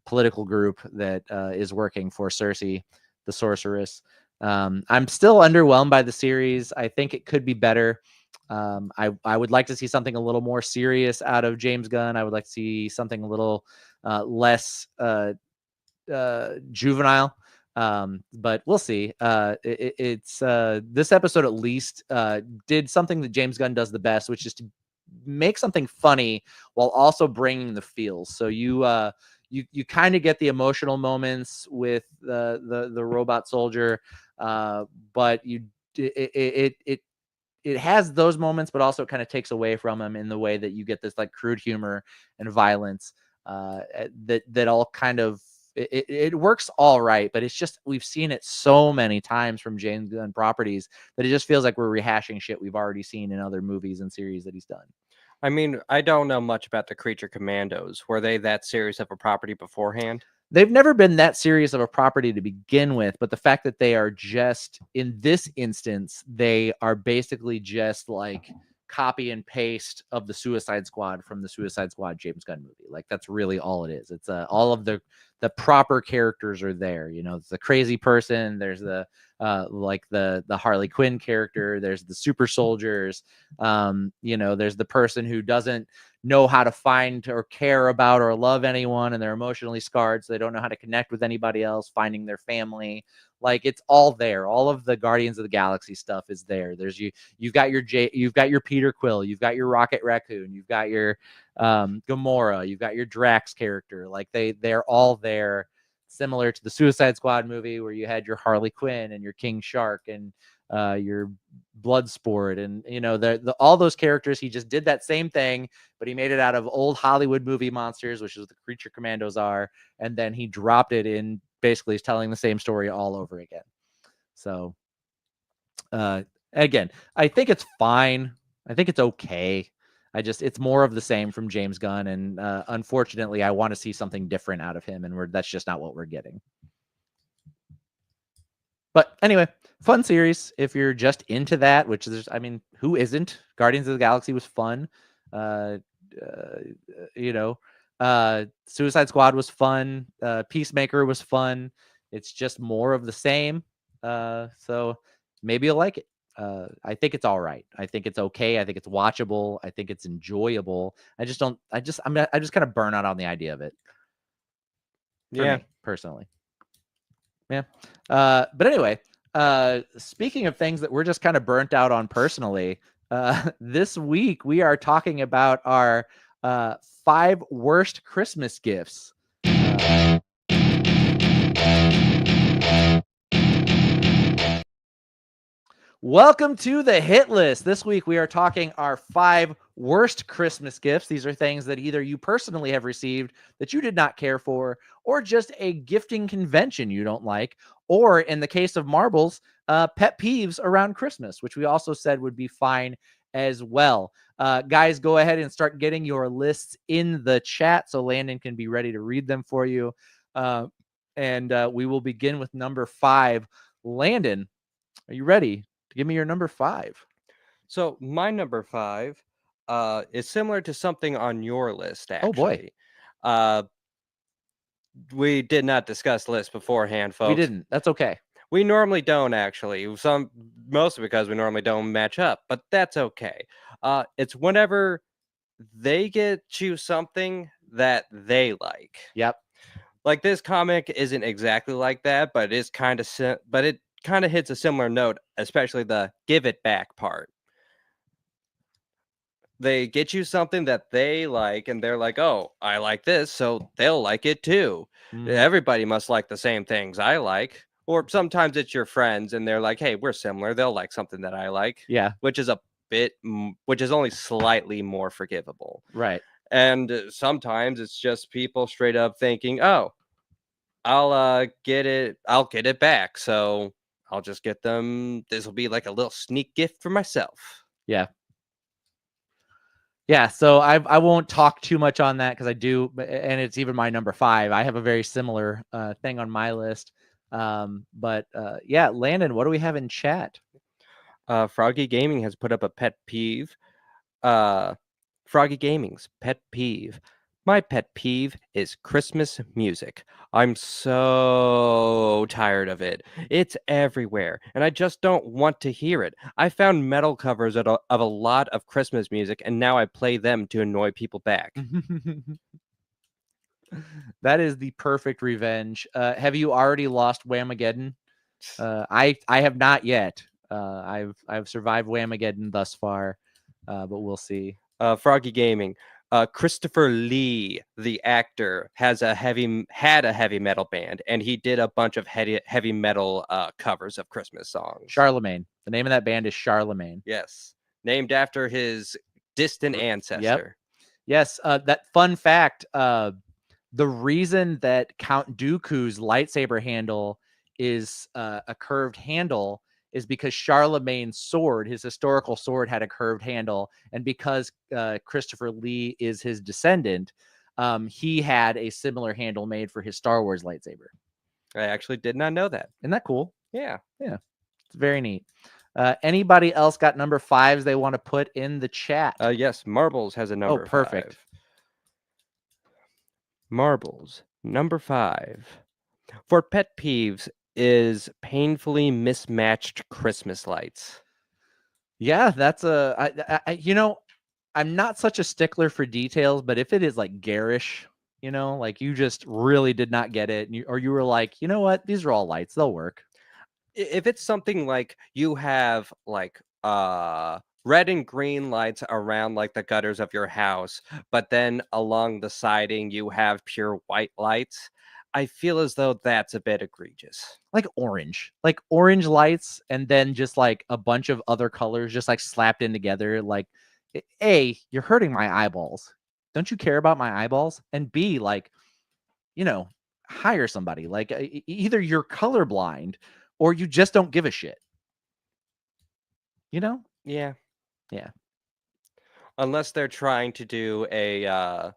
political group that is working for Cersei, the sorceress. I'm still underwhelmed by the series. I think it could be better. I would like to see something a little more serious out of James Gunn. I would like to see something a little less juvenile. But we'll see. It's this episode at least did something that James Gunn does the best, which is to make something funny while also bringing the feels. So you kind of get the emotional moments with the robot soldier, but it has those moments, but also kind of takes away from him in the way that you get this like crude humor and violence that all kind of it works all right, but it's just we've seen it so many times from James Gunn properties that it just feels like we're rehashing shit we've already seen in other movies and series that he's done. I mean, I don't know much about the Creature Commandos. Were they that serious of a property beforehand? They've never been that serious of a property to begin with, but the fact that they are just, in this instance, they are basically just like copy and paste of the Suicide Squad from the Suicide Squad James Gunn movie. Like that's really all it is. It's all of the proper characters are there. You know, it's the crazy person. There's the like the Harley Quinn character. There's the super soldiers. You know, there's the person who doesn't know how to find or care about or love anyone, and they're emotionally scarred, so they don't know how to connect with anybody else, finding their family. Like it's all there. All of the Guardians of the Galaxy stuff is there. There's you've got your Peter Quill, you've got your Rocket Raccoon, you've got your Gamora, you've got your Drax character. Like they're all there, similar to the Suicide Squad movie where you had your Harley Quinn and your King Shark and your Bloodsport, and you know all those characters. He just did that same thing, but he made it out of old Hollywood movie monsters, which is what the Creature Commandos are, and then he dropped it in. Basically, he's telling the same story all over again. So, again, I think it's fine. I think it's okay. It's more of the same from James Gunn, and unfortunately, I want to see something different out of him, and that's just not what we're getting. But anyway, fun series if you're just into that, which is, I mean, who isn't? Guardians of the Galaxy was fun. You know, Suicide Squad was fun. Peacemaker was fun. It's just more of the same. So maybe you'll like it. I think it's all right. I think it's okay. I think it's watchable. I think it's enjoyable. I'm just kind of burn out on the idea of it. Yeah, me, personally. Yeah. But anyway, speaking of things that we're just kind of burnt out on personally, this week we are talking about our 5 worst Christmas gifts. Welcome to the hit list. This week we are talking our 5 worst Christmas gifts. These are things that either you personally have received that you did not care for, or just a gifting convention you don't like, or in the case of marbles, pet peeves around Christmas, which we also said would be fine as well. Guys, go ahead and start getting your lists in the chat so Landon can be ready to read them for you. And we will begin with number 5. Landon, are you ready to give me your number 5? So my number 5 is similar to something on your list, Oh, boy. actually. We did not discuss lists beforehand, folks. We didn't. That's okay. We normally don't, actually. Mostly because we normally don't match up, but that's okay. It's whenever they get you something that they like. Yep. Like, this comic isn't exactly like that, but it kind of hits a similar note, especially the give it back part. They get you something that they like, and they're like, oh, I like this, so they'll like it too. Everybody must like the same things I like. Or sometimes it's your friends, and they're like, hey, we're similar. They'll like something that I like. Yeah. Which is which is only slightly more forgivable. Right. And sometimes it's just people straight up thinking, oh, I'll get it back. So I'll just get them. This will be like a little sneak gift for myself. Yeah. Yeah, so I won't talk too much on that because I do, and it's even my number 5. I have a very similar thing on my list. But yeah, Landon, what do we have in chat? Froggy Gaming has put up a pet peeve. Froggy Gaming's pet peeve. My pet peeve is Christmas music. I'm so tired of it. It's everywhere, and I just don't want to hear it. I found metal covers of a lot of Christmas music, and now I play them to annoy people back. That is the perfect revenge. Have you already lost Whamageddon? I have not yet. I've survived Whamageddon thus far, but we'll see. Froggy Gaming. Christopher Lee, the actor, had a heavy metal band, and he did a bunch of heavy metal covers of Christmas songs. Charlemagne. The name of that band is Charlemagne. Yes, named after his distant ancestor. Yep. Yes. That fun fact. The reason that Count Dooku's lightsaber handle is a curved handle is because Charlemagne's sword, his historical sword, had a curved handle, and because Christopher Lee is his descendant, he had a similar handle made for his Star Wars lightsaber. I actually did not know that. Isn't that cool? Yeah. It's very neat. Anybody else got number 5s they want to put in the chat? Yes, Marbles has a number. Oh, perfect. 5. Marbles, number 5. For pet peeves is painfully mismatched Christmas lights. Yeah, that's I'm not such a stickler for details, but if it is like garish, like you just really did not get it, or you were like, you know what, these are all lights, they'll work. If it's something like you have like red and green lights around like the gutters of your house, but then along the siding you have pure white lights, I feel as though that's a bit egregious. Like orange lights, and then just like a bunch of other colors just like slapped in together. Like, A, you're hurting my eyeballs. Don't you care about my eyeballs? And B, like, hire somebody. Like, either you're colorblind or you just don't give a shit. Yeah. Yeah. Unless they're trying to do a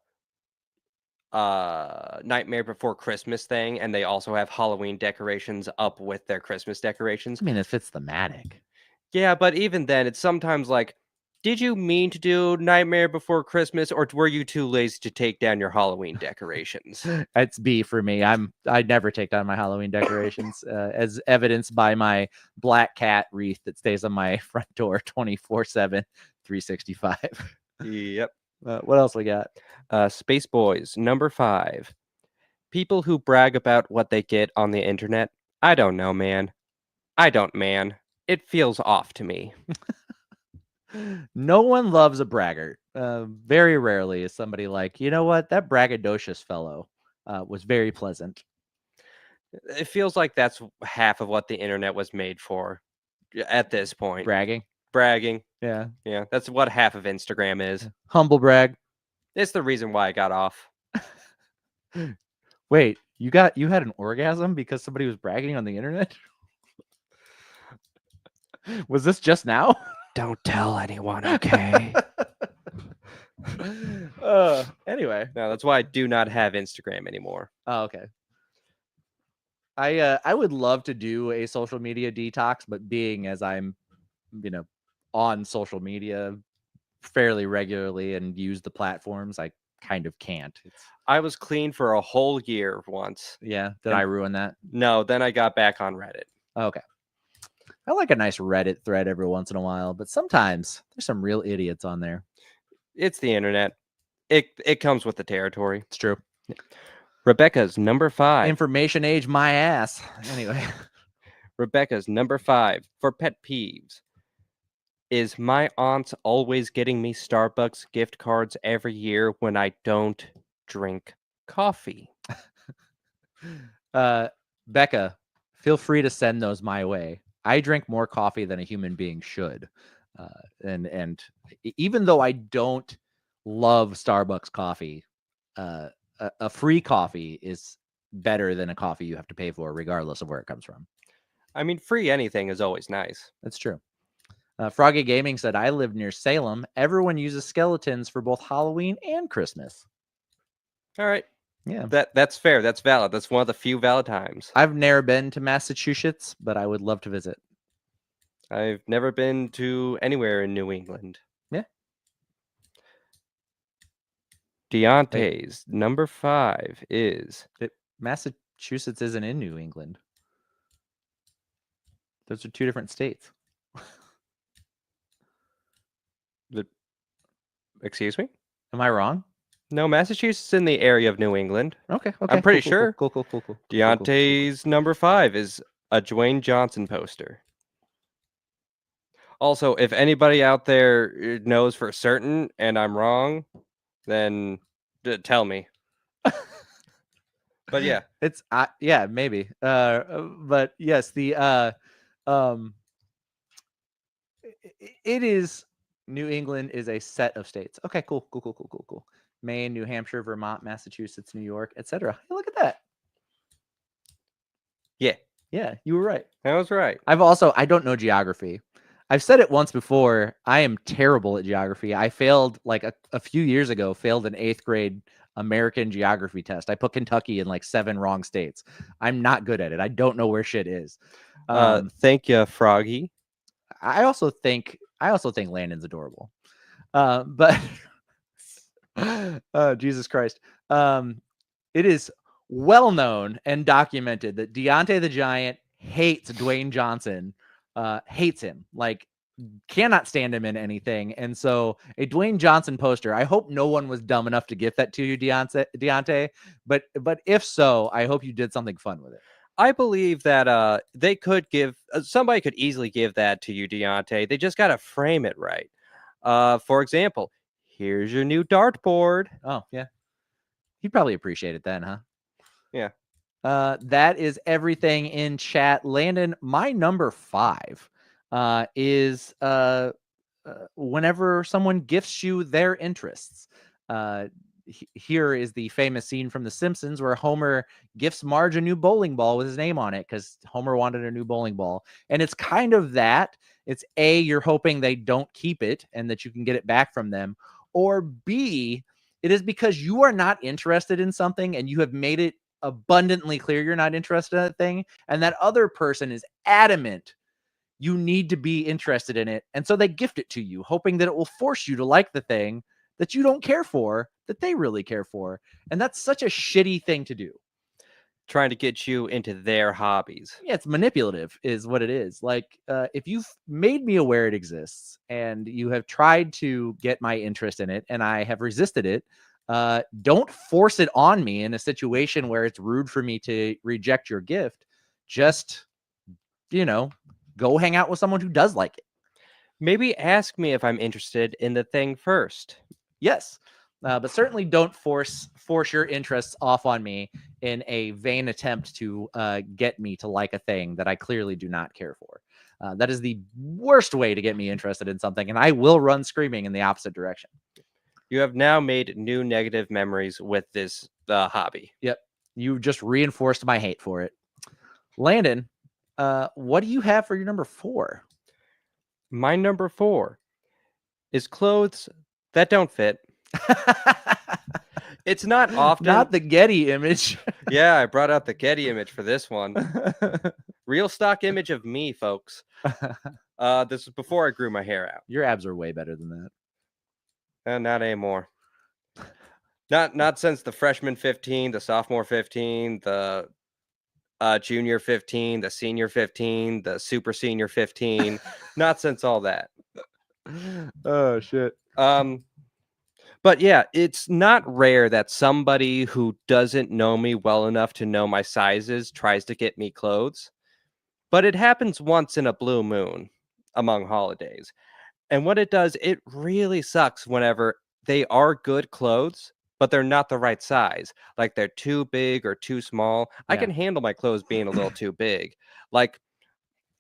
Nightmare Before Christmas thing, and they also have Halloween decorations up with their Christmas decorations. I mean, if it's thematic. Yeah, but even then, it's sometimes like, did you mean to do Nightmare Before Christmas, or were you too lazy to take down your Halloween decorations? It's B for me. I never take down my Halloween decorations, as evidenced by my black cat wreath that stays on my front door 24/7, 365. Yep. What else we got? Space Boys, number 5. People who brag about what they get on the internet. I don't know, man. It feels off to me. No one loves a braggart. Very rarely is somebody like, you know what, that braggadocious fellow was very pleasant. It feels like that's half of what the internet was made for at this point. Bragging. Yeah. Yeah, that's what half of Instagram is. Humble brag. It's the reason why I got off. Wait, you had an orgasm because somebody was bragging on the internet? Was this just now? Don't tell anyone, okay? Anyway. No, that's why I do not have Instagram anymore. Oh, okay. I would love to do a social media detox, but being as I'm, on social media fairly regularly and use the platforms, I kind of can't. I was clean for a whole year once. Yeah. Did And- I ruin that? No, then I got back on Reddit. Okay. I like a nice Reddit thread every once in a while, but sometimes there's some real idiots on there. It's the internet. It comes with the territory. It's true. Rebecca's number 5. Information age my ass. Anyway. Rebecca's number 5 for pet peeves is my aunt's always getting me Starbucks gift cards every year when I don't drink coffee. Becca, feel free to send those my way. I drink more coffee than a human being should. And even though I don't love Starbucks coffee, a free coffee is better than a coffee you have to pay for, regardless of where it comes from. I mean, free anything is always nice. That's true. Froggy Gaming said, I live near Salem. Everyone uses skeletons for both Halloween and Christmas. All right. Yeah. That's fair. That's valid. That's one of the few valid times. I've never been to Massachusetts, but I would love to visit. I've never been to anywhere in New England. Yeah. Deontay's number 5 is... Massachusetts isn't in New England. Those are two different states. Excuse me? Am I wrong? No, Massachusetts is in the area of New England. Okay. I'm pretty sure. Cool. Deontay's number 5 is a Dwayne Johnson poster. Also, if anybody out there knows for certain and I'm wrong, then tell me. But yeah, It's yeah, maybe. But yes, the it is New England is a set of states. Okay, cool. Maine, New Hampshire, Vermont, Massachusetts, New York, etc. Hey, look at that. Yeah, you were right. that was right. I don't know geography. I've said it once before. I am terrible at geography. I failed like a few years ago, failed an 8th grade American geography test. I put Kentucky in like 7 wrong states. I'm not good at it. I don't know where shit is. Thank you, Froggy. I also think Landon's adorable. But Jesus Christ. It is well known and documented that Deontay the Giant hates Dwayne Johnson. Hates him, like cannot stand him in anything. And so a Dwayne Johnson poster, I hope no one was dumb enough to gift that to you, Deontay. But if so, I hope you did something fun with it. I believe that they could give somebody could easily give that to you, Deontay. They just got to frame it right. For example, here's your new dartboard. Oh yeah, he'd probably appreciate it then, huh? Yeah. That is everything in chat. Landon, my number 5 is whenever someone gifts you their interests. Here is the famous scene from The Simpsons where Homer gifts Marge a new bowling ball with his name on it because Homer wanted a new bowling ball. And it's kind of that. It's A, you're hoping they don't keep it and that you can get it back from them. Or B, it is because you are not interested in something and you have made it abundantly clear you're not interested in that thing. And that other person is adamant you need to be interested in it. And so they gift it to you, hoping that it will force you to like the thing that you don't care for, that they really care for. And that's such a shitty thing to do. Trying to get you into their hobbies. Yeah, it's manipulative is what it is. Like, if you've made me aware it exists and you have tried to get my interest in it and I have resisted it, don't force it on me in a situation where it's rude for me to reject your gift. Just, go hang out with someone who does like it. Maybe ask me if I'm interested in the thing first. Yes. But certainly don't force your interests off on me in a vain attempt to get me to like a thing that I clearly do not care for. That is the worst way to get me interested in something, and I will run screaming in the opposite direction. You have now made new negative memories with this hobby. Yep. You just reinforced my hate for it. Landon, what do you have for your number 4? My number 4 is clothes that don't fit. It's not often. Not the Getty image. Yeah, I brought out the Getty image for this one. Real stock image of me, folks. This was before I grew my hair out. Your abs are way better than that. Not anymore. Not since the freshman 15, the sophomore 15, the junior 15, the senior 15, the super senior 15. Not since all that. Oh shit. But yeah, it's not rare that somebody who doesn't know me well enough to know my sizes tries to get me clothes. But it happens once in a blue moon among holidays. And what it does, it really sucks whenever they are good clothes, but they're not the right size. Like they're too big or too small. I Yeah. can handle my clothes being a little too big. Like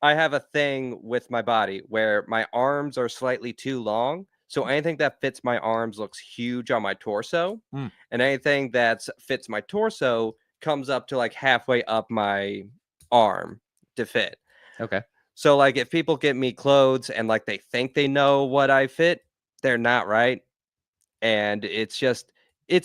I have a thing with my body where my arms are slightly too long. So anything that fits my arms looks huge on my torso. Mm. And anything that fits my torso comes up to like halfway up my arm to fit. Okay. So like if people get me clothes and like they think they know what I fit, they're not right. And it's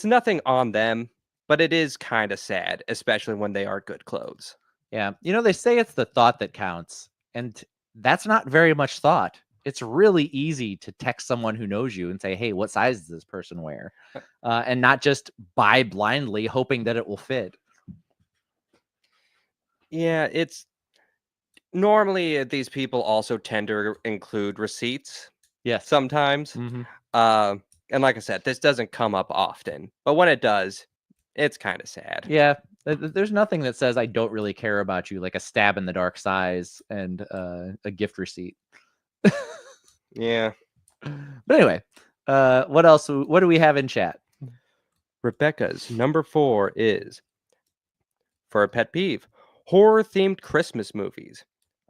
nothing on them, but it is kind of sad, especially when they are good clothes. Yeah. They say it's the thought that counts, and that's not very much thought. It's really easy to text someone who knows you and say, "Hey, what size does this person wear?" And not just buy blindly, hoping that it will fit. Yeah, it's normally these people also tend to include receipts Yes. sometimes. Mm-hmm. And like I said, this doesn't come up often, but when it does, it's kind of sad. Yeah. There's nothing that says I don't really care about you, like a stab in the dark size and a gift receipt. Yeah. But anyway, what else? What do we have in chat? Rebecca's number 4 is for a pet peeve, horror-themed Christmas movies.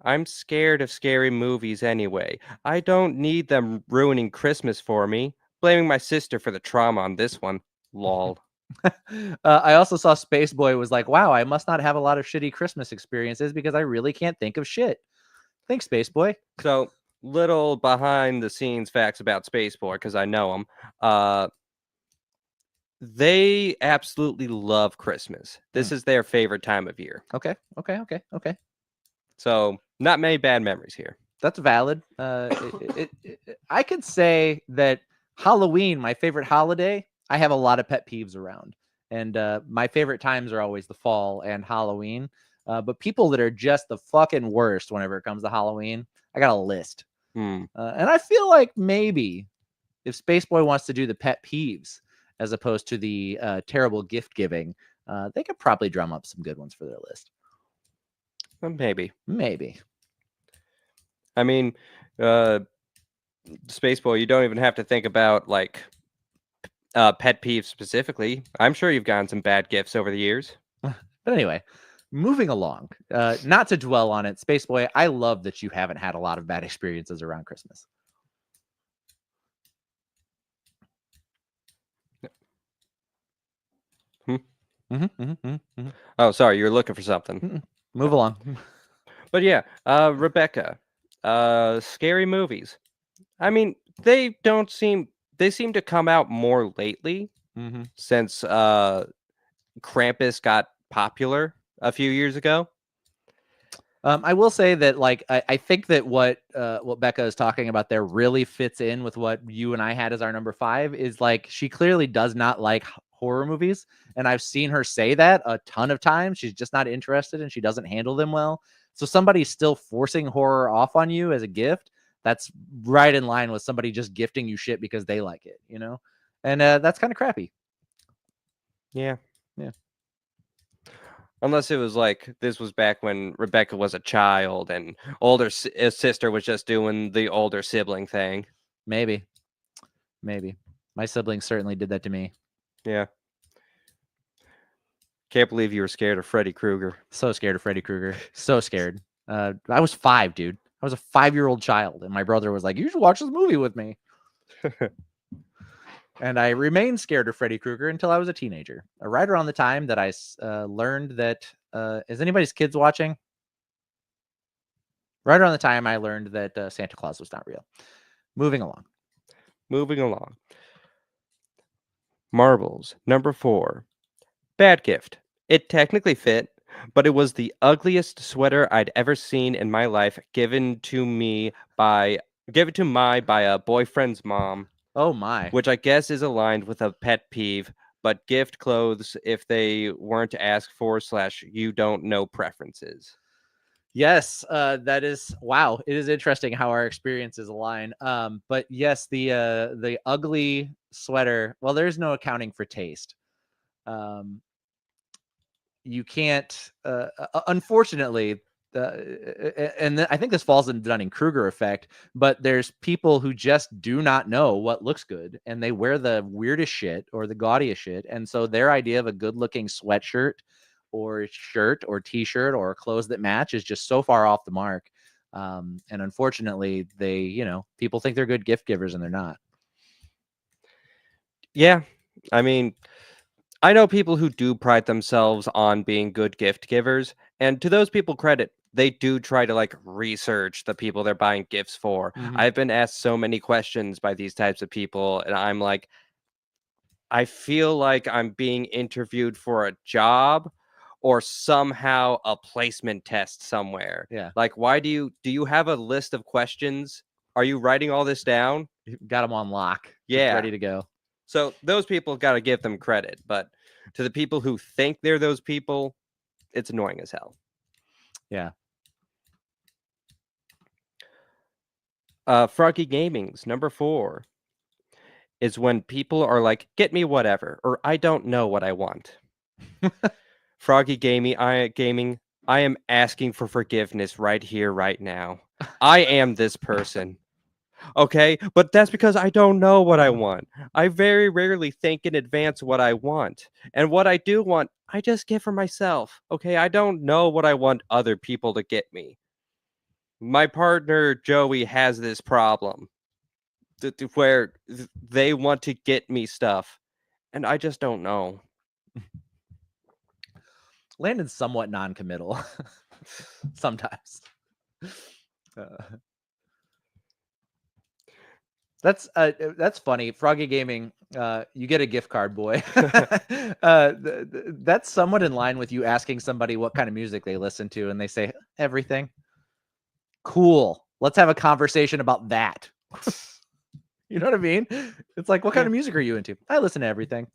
I'm scared of scary movies anyway. I don't need them ruining Christmas for me. Blaming my sister for the trauma on this one. Lol. I also saw Spaceboy was like, wow, I must not have a lot of shitty Christmas experiences because I really can't think of shit. Thanks, Spaceboy. So, little behind the scenes facts about Spaceboy because I know them. They absolutely love Christmas. This is their favorite time of year. Okay. So, not many bad memories here. That's valid. I could say that Halloween, my favorite holiday, I have a lot of pet peeves around. And my favorite times are always the fall and Halloween. But people that are just the fucking worst whenever it comes to Halloween, I got a list. And I feel like maybe if Spaceboy wants to do the pet peeves as opposed to the terrible gift giving, they could probably drum up some good ones for their list. Maybe. I mean, Spaceboy, you don't even have to think about like pet peeves specifically. I'm sure you've gotten some bad gifts over the years. But anyway, moving along, not to dwell on it, Spaceboy, I love that you haven't had a lot of bad experiences around Christmas. Oh, sorry, you're looking for something. Move along. But yeah, Rebecca, scary movies. I mean, they seem to come out more lately since Krampus got popular a few years ago. I will say that, like, I think that what Becca is talking about there really fits in with what you and I had as our number 5. Is like she clearly does not like horror movies, and I've seen her say that a ton of times. She's just not interested, and she doesn't handle them well. So somebody's still forcing horror off on you as a gift. That's right in line with somebody just gifting you shit because they like it, and that's kind of crappy. Yeah. Unless it was like this was back when Rebecca was a child and older sister was just doing the older sibling thing. Maybe. My siblings certainly did that to me. Yeah. Can't believe you were scared of Freddy Krueger. So scared of Freddy Krueger. So scared. I was 5, dude. I was a 5-year-old child, and my brother was like, "You should watch this movie with me." And I remained scared of Freddy Krueger until I was a teenager. Right around the time that I learned that is anybody's kids watching? Right around the time I learned that Santa Claus was not real. Moving along. Moving along. Marbles, number 4. Bad gift. It technically fit, but it was the ugliest sweater I'd ever seen in my life, given to my by a boyfriend's mom, Oh my. which I guess is aligned with a pet peeve. But gift clothes if they weren't asked for / you don't know preferences. Yes, that is wow. It is interesting how our experiences align. But yes, the ugly sweater. Well, there's no accounting for taste. Um, you can't. Unfortunately, I think this falls into the Dunning-Kruger effect. But there's people who just do not know what looks good, and they wear the weirdest shit or the gaudiest shit, and so their idea of a good-looking sweatshirt or shirt or t-shirt or clothes that match is just so far off the mark. And unfortunately, people think they're good gift givers and they're not. Yeah, I mean, I know people who do pride themselves on being good gift givers, and to those people credit, they do try to like research the people they're buying gifts for. Mm-hmm. I've been asked so many questions by these types of people, and I'm like, I feel like I'm being interviewed for a job or somehow a placement test somewhere. Yeah. Like, why do you have a list of questions? Are you writing all this down? Got them on lock. Just Yeah. ready to go. So those people got to give them credit, but to the people who think they're those people, it's annoying as hell. Yeah. Froggy Gaming's number 4 is when people are like, "Get me whatever," or "I don't know what I want." Froggy Gaming, I am asking for forgiveness right here, right now. I am this person. Okay, but that's because I don't know what I want. I very rarely think in advance what I want. And what I do want, I just get for myself. Okay, I don't know what I want other people to get me. My partner, Joey, has this problem where they want to get me stuff, and I just don't know. Landon's somewhat non-committal sometimes. That's funny. Froggy Gaming, you get a gift card, boy. That's somewhat in line with you asking somebody what kind of music they listen to, and they say everything. Cool. Let's have a conversation about that. You know what I mean? It's like, what kind of music are you into? I listen to everything.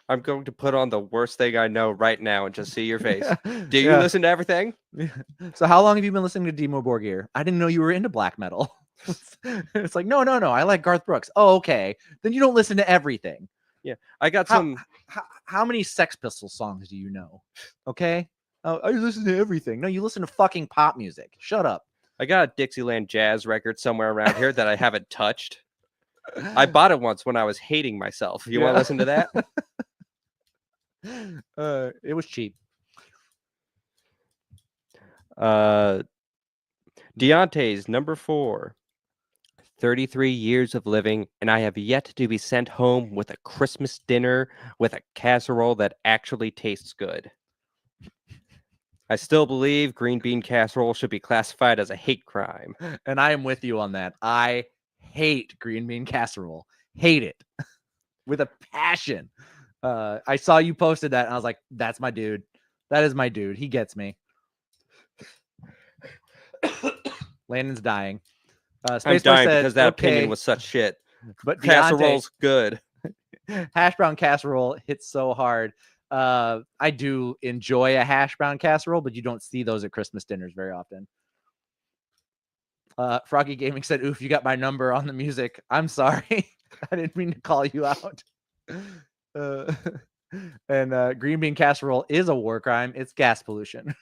I'm going to put on the worst thing I know right now and just see your face. Do you listen to everything? So how long have you been listening to Dimmu Borgir? I didn't know you were into black metal. It's like, no. I like Garth Brooks. Oh, okay. Then you don't listen to everything. Yeah. I got how many Sex Pistols songs do you know? Okay. Oh, I listen to everything. No, you listen to fucking pop music. Shut up. I got a Dixieland jazz record somewhere around here that I haven't touched. I bought it once when I was hating myself. You want to listen to that? It was cheap. Deontay's number 4. 33 years of living, and I have yet to be sent home with a Christmas dinner with a casserole that actually tastes good. I still believe green bean casserole should be classified as a hate crime. And I am with you on that. I hate green bean casserole. Hate it with a passion. I saw you posted that, and I was like, that's my dude. That is my dude. He gets me. Landon's dying. I'm dying because that opinion was such shit. But casserole's good. Hash brown casserole hits so hard. I do enjoy a hash brown casserole, but you don't see those at Christmas dinners very often. Froggy Gaming said, "Oof, you got my number on the music. I'm sorry. I didn't mean to call you out." And green bean casserole is a war crime. It's gas pollution.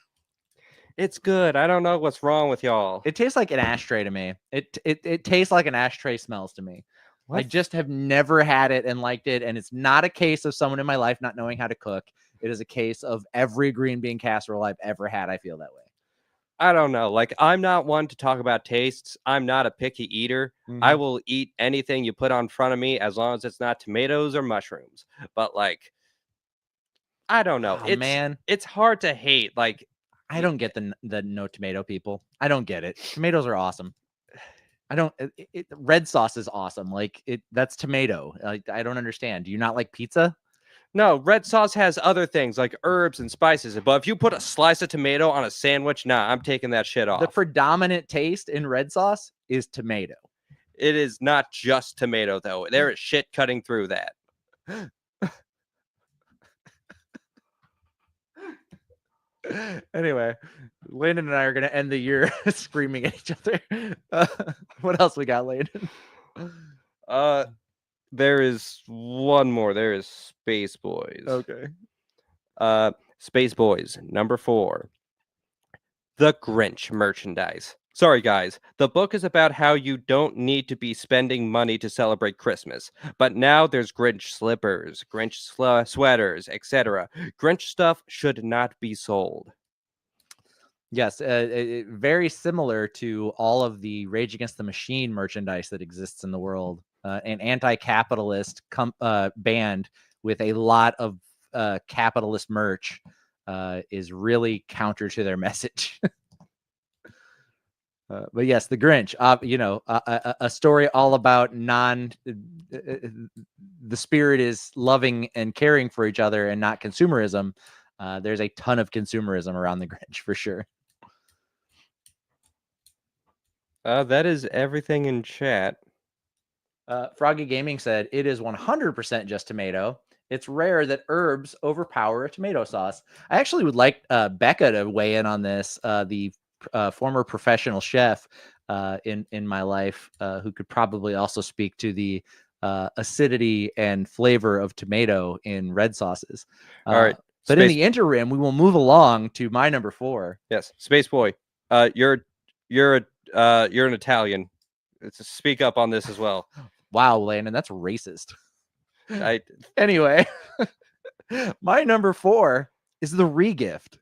It's good. I don't know what's wrong with y'all. It tastes like an ashtray to me. It tastes like an ashtray smells to me. What? I just have never had it and liked it. And it's not a case of someone in my life not knowing how to cook. It is a case of every green bean casserole I've ever had. I feel that way. I don't know. Like, I'm not one to talk about tastes. I'm not a picky eater. Mm-hmm. I will eat anything you put on front of me as long as it's not tomatoes or mushrooms. But like, I don't know. Man, it's hard to hate. Like, I don't get the no tomato people. I don't get it. Tomatoes are awesome. I don't. Red sauce is awesome. Like that's tomato. I don't understand. Do you not like pizza? No, red sauce has other things like herbs and spices. But if you put a slice of tomato on a sandwich, nah, I'm taking that shit off. The predominant taste in red sauce is tomato. It is not just tomato, though. There is shit cutting through that. Anyway, Landon and I are going to end the year screaming at each other. What else we got, Landon? There is one more. There is Space Boys. Okay. Space Boys, number 4. The Grinch merchandise. Sorry, guys. The book is about how you don't need to be spending money to celebrate Christmas. But now there's Grinch slippers, Grinch sweaters, etc. Grinch stuff should not be sold. Yes, very similar to all of the Rage Against the Machine merchandise that exists in the world. An anti-capitalist band with a lot of capitalist merch is really counter to their message. But yes, the Grinch, a story all about the spirit is loving and caring for each other and not consumerism. There's a ton of consumerism around the Grinch for sure. That is everything in chat. Froggy Gaming said it is 100% just tomato. It's rare that herbs overpower a tomato sauce. I actually would like Becca to weigh in on this. The former professional chef in my life, who could probably also speak to the acidity and flavor of tomato in red sauces. All right. But in the interim, we will move along to my number 4. Yes, Space Boy. You're an Italian. Speak up on this as well. Wow, Landon, that's racist. Anyway, my number 4 is the regift.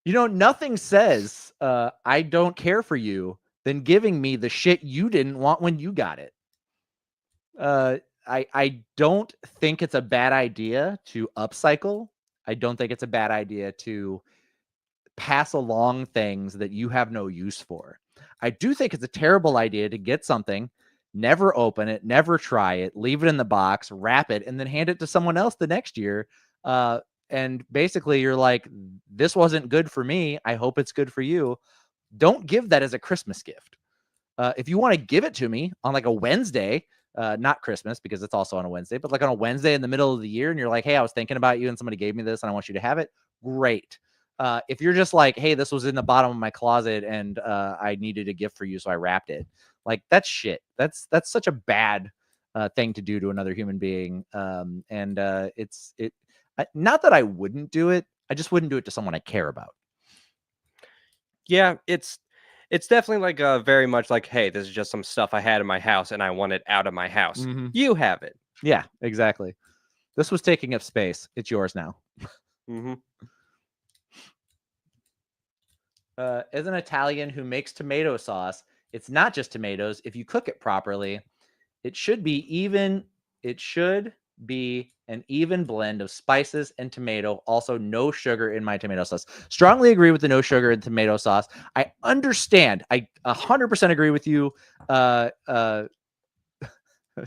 You know, nothing says I don't care for you than giving me the shit you didn't want when you got it. I don't think it's a bad idea to upcycle. I don't think it's a bad idea to pass along things that you have no use for. I do think it's a terrible idea to get something, never open it, never try it, leave it in the box, wrap it, and then hand it to someone else the next year. And basically you're like, this wasn't good for me. I hope it's good for you. Don't give that as a Christmas gift. If you want to give it to me on like a Wednesday, not Christmas because it's also on a Wednesday, but like on a Wednesday in the middle of the year, and you're like, hey, I was thinking about you and somebody gave me this and I want you to have it. Great. If you're just like, hey, this was in the bottom of my closet and I needed a gift for you, so I wrapped it. Like, that's shit. That's such a bad thing to do to another human being. Not that I wouldn't do it. I just wouldn't do it to someone I care about. Yeah, it's definitely like very much like, hey, this is just some stuff I had in my house and I want it out of my house. Mm-hmm. You have it. Yeah, exactly. This was taking up space. It's yours now. Mm-hmm. As an Italian who makes tomato sauce, it's not just tomatoes. If you cook it properly, it should be an even blend of spices and tomato. Also, no sugar in my tomato sauce. Strongly agree with the no sugar in tomato sauce. I understand. I 100% agree with you.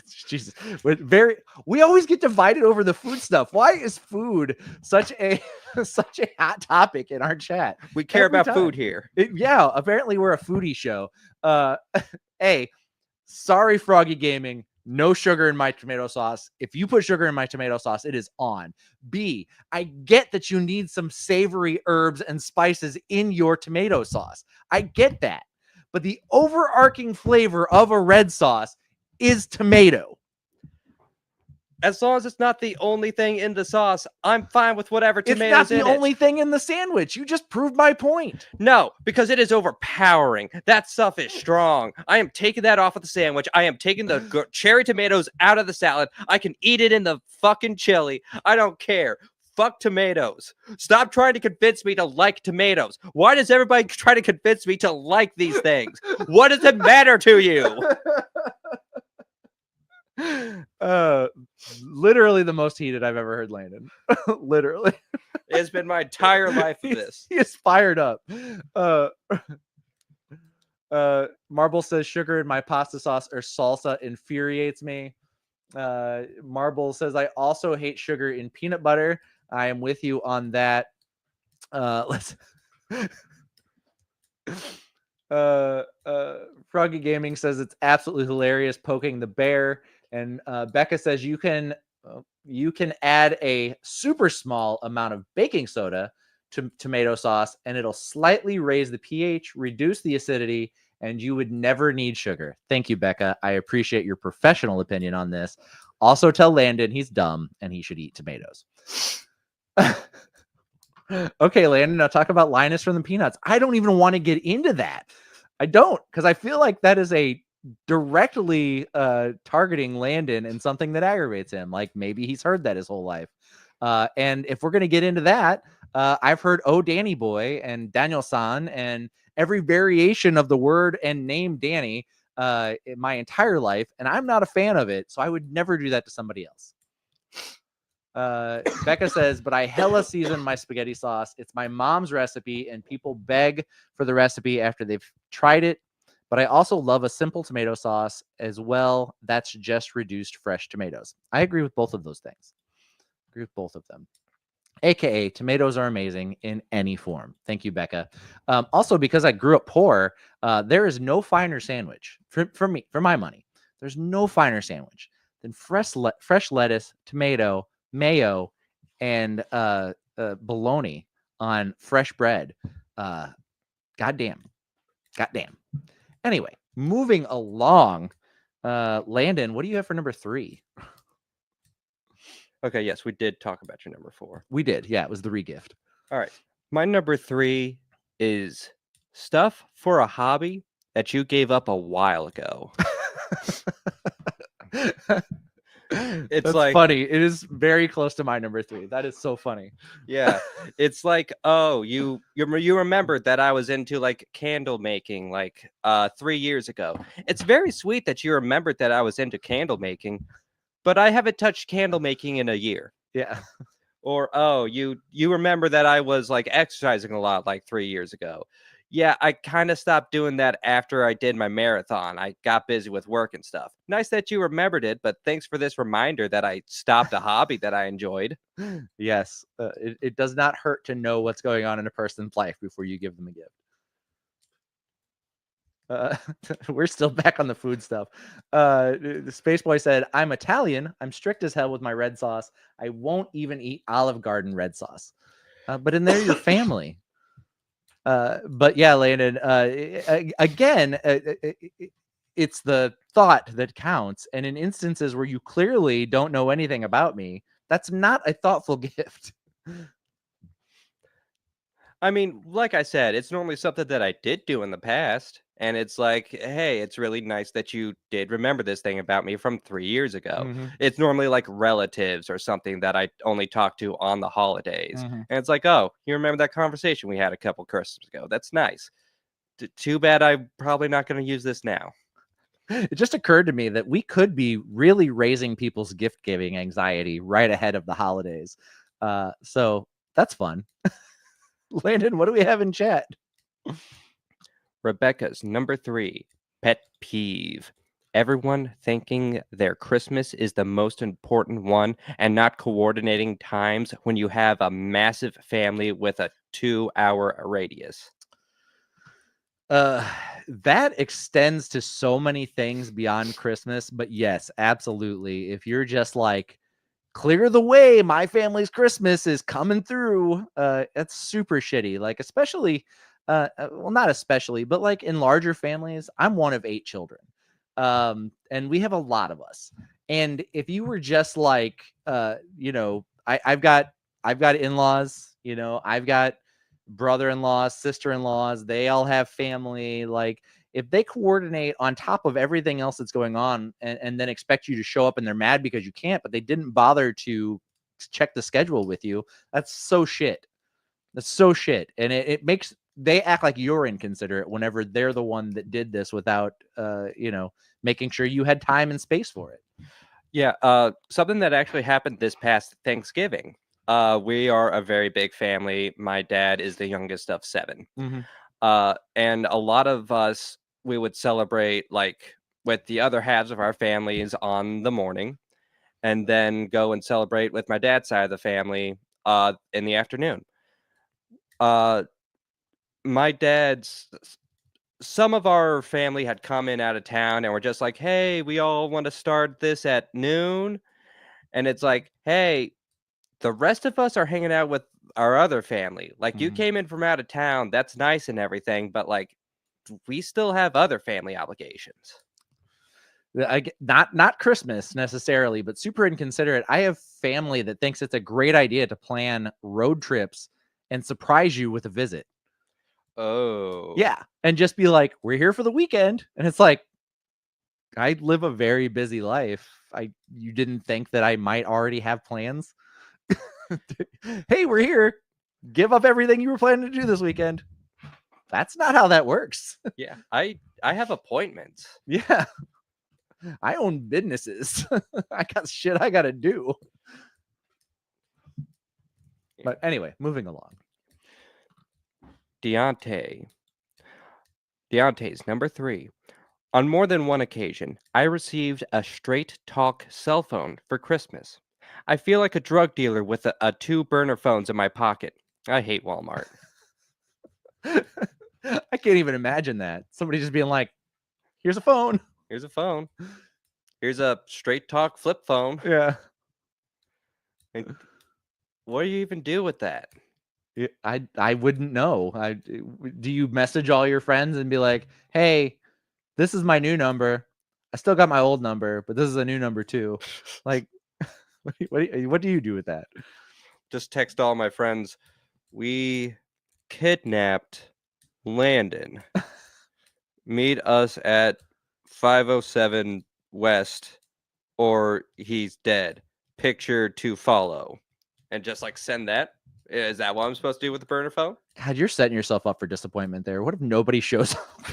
Jesus, we always get divided over the food stuff. Why is food such a hot topic in our chat? We care about food here. Yeah, apparently we're a foodie show. A, sorry, Froggy Gaming. No sugar in my tomato sauce. If you put sugar in my tomato sauce, it is on. B, I get that you need some savory herbs and spices in your tomato sauce. I get that. But the overarching flavor of a red sauce is tomato. As long as it's not the only thing in the sauce, I'm fine with whatever tomatoes in it. It's not the only thing in the sandwich. You just proved my point. No, because it is overpowering. That stuff is strong. I am taking that off of the sandwich. I am taking the cherry tomatoes out of the salad. I can eat it in the fucking chili. I don't care. Fuck tomatoes. Stop trying to convince me to like tomatoes. Why does everybody try to convince me to like these things? What does it matter to you? Literally the most heated I've ever heard Landon. Literally. It's been my entire life of this. He is fired up. Marble says sugar in my pasta sauce or salsa infuriates me. Marble says I also hate sugar in peanut butter. I am with you on that. Let's Froggy Gaming says it's absolutely hilarious poking the bear, and Becca says you can add a super small amount of baking soda to tomato sauce and it'll slightly raise the pH, reduce the acidity, and you would never need sugar. Thank you, Becca. I appreciate your professional opinion on this. Also tell Landon he's dumb and he should eat tomatoes. Okay, Landon, now talk about Linus from the Peanuts. I don't even want to get into that. I don't, because I feel like that is a directly targeting Landon and something that aggravates him. Like maybe he's heard that his whole life. And if we're going to get into that, I've heard Oh Danny Boy and Daniel San and every variation of the word and name Danny in my entire life, and I'm not a fan of it, so I would never do that to somebody else. Becca says, but I hella season my spaghetti sauce. It's my mom's recipe, and people beg for the recipe after they've tried it. But I also love a simple tomato sauce as well. That's just reduced fresh tomatoes. I agree with both of those things. Agree with both of them. AKA, tomatoes are amazing in any form. Thank you, Becca. Also, because I grew up poor, there is no finer sandwich for me, for my money. There's no finer sandwich than fresh lettuce, tomato, mayo, and bologna on fresh bread. Goddamn. Anyway, moving along. Landon, what do you have for number 3? Okay, yes, we did talk about your number 4. We did. Yeah, it was the regift. All right. My number 3 is stuff for a hobby that you gave up a while ago. It's like funny. It is very close to my number 3. That is so funny. Yeah. It's like, oh, you remembered that I was into like candle making like 3 years ago. It's very sweet that you remembered that I was into candle making, but I haven't touched candle making in a year. Yeah. Or, oh, you remember that I was like exercising a lot like 3 years ago. Yeah, I kind of stopped doing that after I did my marathon. I got busy with work and stuff. Nice that you remembered it, but thanks for this reminder that I stopped a hobby that I enjoyed. Yes, it does not hurt to know what's going on in a person's life before you give them a gift. We're still back on the food stuff. The Space Boy said, I'm Italian. I'm strict as hell with my red sauce. I won't even eat Olive Garden red sauce. But in there, your family. But yeah, Landon, again, it's the thought that counts. And in instances where you clearly don't know anything about me, that's not a thoughtful gift. I mean, like I said, it's normally something that I did do in the past. And it's like, hey, it's really nice that you did remember this thing about me from 3 years ago. Mm-hmm. It's normally like relatives or something that I only talk to on the holidays. Mm-hmm. And it's like, oh, you remember that conversation we had a couple Christmas ago? That's nice. Too bad I'm probably not going to use this now. It just occurred to me that we could be really raising people's gift giving anxiety right ahead of the holidays. So that's fun. Landon, what do we have in chat? Rebecca's number 3, pet peeve. Everyone thinking their Christmas is the most important one and not coordinating times when you have a massive family with a 2-hour radius. That extends to so many things beyond Christmas, but yes, absolutely. If you're just like, clear the way, my family's Christmas is coming through, that's super shitty. Like, especially, well, not especially, but like in larger families, I'm one of 8 children. And we have a lot of us. And if you were just like, you know, I've got in-laws, you know, I've got brother-in-laws, sister-in-laws, they all have family. Like, if they coordinate on top of everything else that's going on and then expect you to show up and they're mad because you can't, but they didn't bother to check the schedule with you, that's so shit. That's so shit. And it makes, they act like you're inconsiderate whenever they're the one that did this without, you know, making sure you had time and space for it. Yeah, something that actually happened this past Thanksgiving. We are a very big family. My dad is the youngest of 7. Mm-hmm. And a lot of us, we would celebrate like with the other halves of our families on the morning, and then go and celebrate with my dad's side of the family in the afternoon. Uh, my dad's some of our family had come in out of town and were just like, "Hey, we all want to start this at noon," and it's like, "Hey, the rest of us are hanging out with our other family. Like, you Mm-hmm. came in from out of town, that's nice and everything, but like, we still have other family obligations." Not Christmas necessarily, but super inconsiderate. I have family that thinks it's a great idea to plan road trips and surprise you with a visit. Oh, Yeah, and just be like, "We're here for the weekend," and it's like, I live a very busy life. You didn't think that I might already have plans? Hey, we're here. Give up everything you were planning to do this weekend. That's not how that works. yeah. I have appointments. Yeah, I own businesses. I got shit I got to do. Yeah. But anyway, moving along. Deontay's number 3. On more than one occasion, I received a straight talk cell phone for Christmas. I feel like a drug dealer with a 2 burner phones in my pocket. I hate Walmart. I can't even imagine that. Somebody just being like, "Here's a phone." Here's a phone. Here's a straight talk flip phone. Yeah. And what do you even do with that? I wouldn't know. Do you message all your friends and be like, "Hey, this is my new number. I still got my old number, but this is a new number too." Like, what do you do with that? Just text all my friends. We kidnapped Landon. Meet us at 507 West or he's dead. Picture to follow. And just like send that. Is that what I'm supposed to do with the burner phone? God, you're setting yourself up for disappointment there. What if nobody shows up?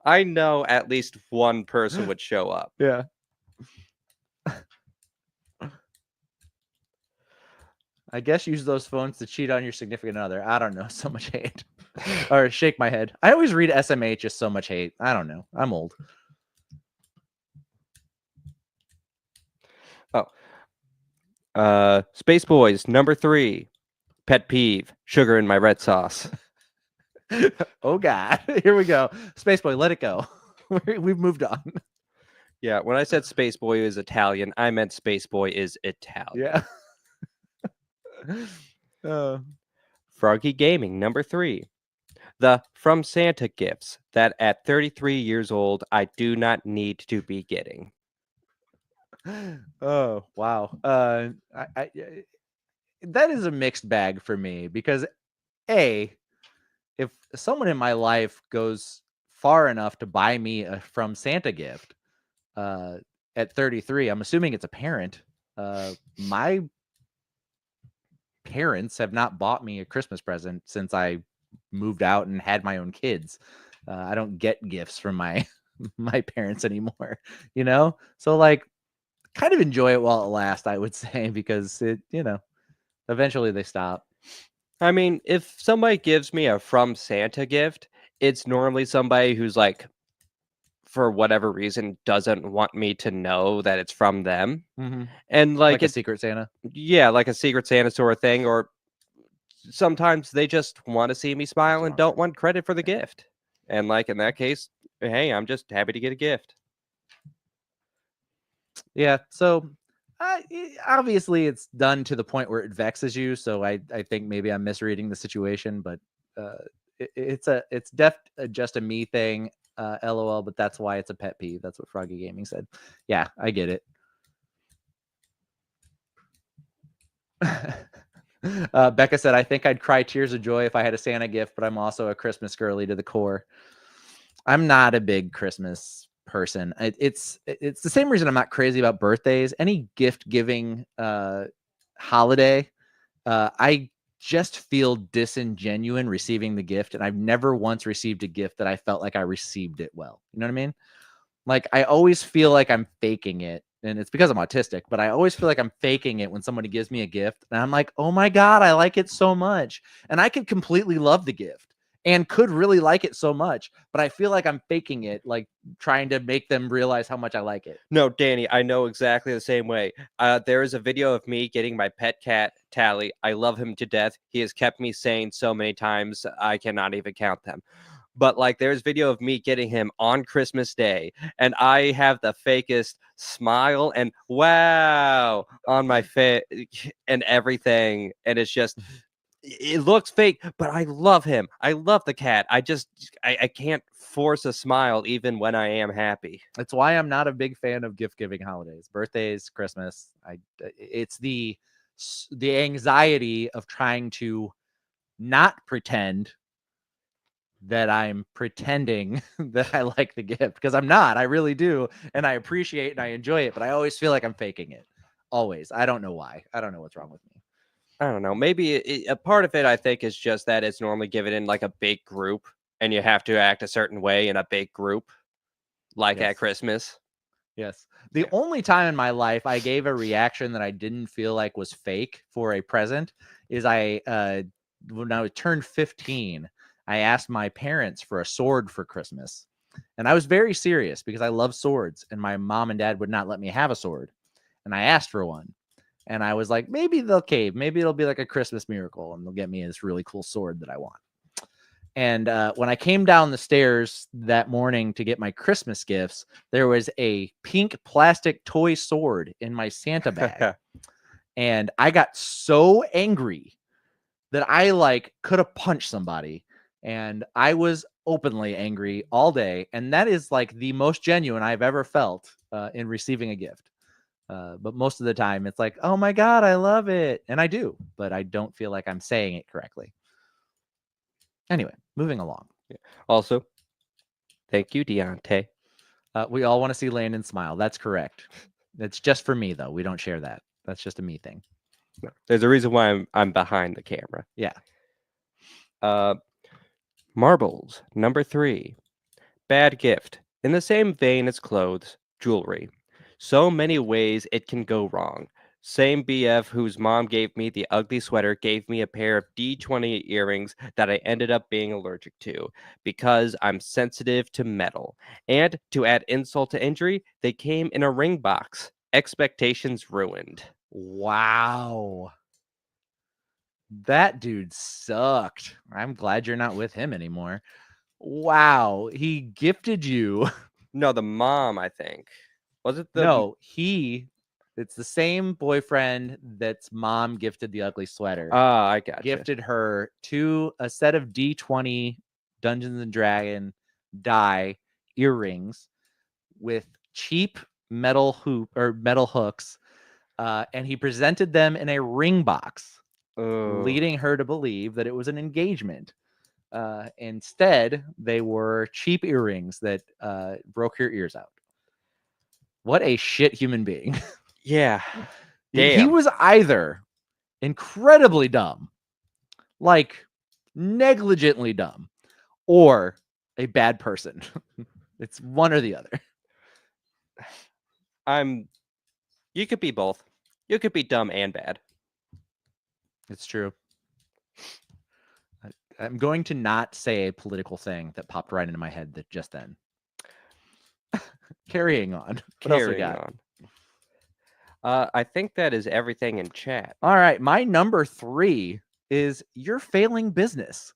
I know at least one person would show up. Yeah. I guess use those phones to cheat on your significant other. I don't know. So much hate. Or shake my head. I always read SMH, just so much hate. I don't know. I'm old. Space Boys, number 3. Pet peeve. Sugar in my red sauce. Oh, God. Here we go. Space Boy, let it go. We've moved on. Yeah, when I said Space Boy is Italian, I meant Space Boy is Italian. Yeah. Froggy Gaming, number 3. The From Santa gifts that at 33 years old, I do not need to be getting. Oh, wow. That is a mixed bag for me because if someone in my life goes far enough to buy me a From Santa gift at 33, I'm assuming it's a parent. My parents have not bought me a Christmas present since I moved out and had my own kids. I don't get gifts from my my parents anymore, So like kind of enjoy it while it lasts, I would say, because eventually they stop. I mean, if somebody gives me a From Santa gift, it's normally somebody who's like, for whatever reason, doesn't want me to know that it's from them. Mm-hmm. And Like a it's, Secret Santa. yeah, like a Secret Santa sort of thing. Or sometimes they just want to see me smile and don't want credit for the gift. And like in that case, hey, I'm just happy to get a gift. Yeah. So obviously it's done to the point where it vexes you. So I think maybe I'm misreading the situation, but it's just a me thing. LOL, but that's why it's a pet peeve. That's what Froggy Gaming said. Yeah, I get it. Becca said, I think I'd cry tears of joy if I had a Santa gift, but I'm also a Christmas girly to the core. I'm not a big Christmas person. It's the same reason I'm not crazy about birthdays. Any gift giving holiday, I just feel disingenuine receiving the gift, and I've never once received a gift that I felt like I received it well. You know what I mean? Like I always feel like I'm faking it and it's because I'm autistic, but I always feel like I'm faking it when somebody gives me a gift and I'm like, oh my God, I like it so much. And I could completely love the gift and could really like it so much, but I feel like I'm faking it, like trying to make them realize how much I like it. No, Danny, I know exactly the same way. There is a video of me getting my pet cat, Tally. I love him to death. He has kept me sane so many times, I cannot even count them. But like, there's video of me getting him on Christmas Day, and I have the fakest smile and wow on my face and everything. And it's just, it looks fake, but I love him. I love the cat. I can't force a smile even when I am happy. That's why I'm not a big fan of gift giving holidays, birthdays, Christmas. It's the anxiety of trying to not pretend that I'm pretending that I like the gift, because I'm not. I really do, and I appreciate and I enjoy it, but I always feel like I'm faking it. Always. I don't know why. I don't know what's wrong with me. I don't know. Maybe a part of it, I think, is just that it's normally given in like a big group, and you have to act a certain way in a big group, like at Yes. Christmas. Yes. The Yeah. only time in my life I gave a reaction that I didn't feel like was fake for a present is when I turned 15, I asked my parents for a sword for Christmas. And I was very serious because I love swords, and my mom and dad would not let me have a sword. And I asked for one. And I was like, maybe they'll cave. Maybe it'll be like a Christmas miracle and they'll get me this really cool sword that I want. And when I came down the stairs that morning to get my Christmas gifts, there was a pink plastic toy sword in my Santa bag. And I got so angry that I like could have punched somebody. And I was openly angry all day. And that is like the most genuine I've ever felt in receiving a gift. But most of the time it's like, oh my God, I love it. And I do, but I don't feel like I'm saying it correctly. Anyway, moving along. Also, thank you, Deontay. We all want to see Landon smile. That's correct. It's just for me, though. We don't share that. That's just a me thing. No, there's a reason why I'm behind the camera. Yeah. Marbles, number 3. Bad gift. In the same vein as clothes, jewelry. So many ways it can go wrong. Same BF whose mom gave me the ugly sweater gave me a pair of D20 earrings that I ended up being allergic to because I'm sensitive to metal. And to add insult to injury, they came in a ring box. Expectations ruined. Wow. That dude sucked. I'm glad you're not with him anymore. Wow. He gifted you. No, the mom, I think. Was it the No, it's the same boyfriend that's mom gifted the ugly sweater. I got Gifted her a set of D20 Dungeons and Dragon die earrings with cheap metal hooks, and he presented them in a ring box, leading her to believe that it was an engagement. Instead, they were cheap earrings that broke her ears out. What a shit human being. Yeah. He was either incredibly dumb, like negligently dumb, or a bad person. It's one or the other. You could be both. You could be dumb and bad. It's true. I'm going to not say a political thing that popped right into my head just then. Carrying on. What else we got? I think that is everything in chat. All right. My number 3 is you're failing business.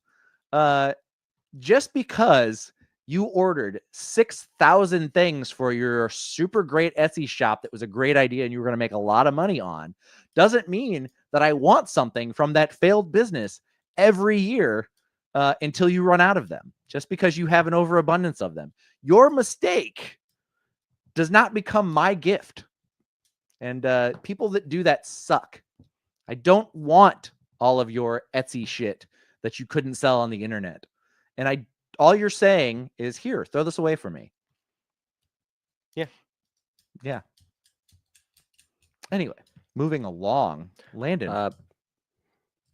Just because you ordered 6,000 things for your super great Etsy shop that was a great idea and you were going to make a lot of money on doesn't mean that I want something from that failed business every year until you run out of them, just because you have an overabundance of them. Your mistake does not become my gift. And people that do that suck. I don't want all of your Etsy shit that you couldn't sell on the internet. And all you're saying is, here, throw this away for me. Yeah. Anyway, moving along. Landon.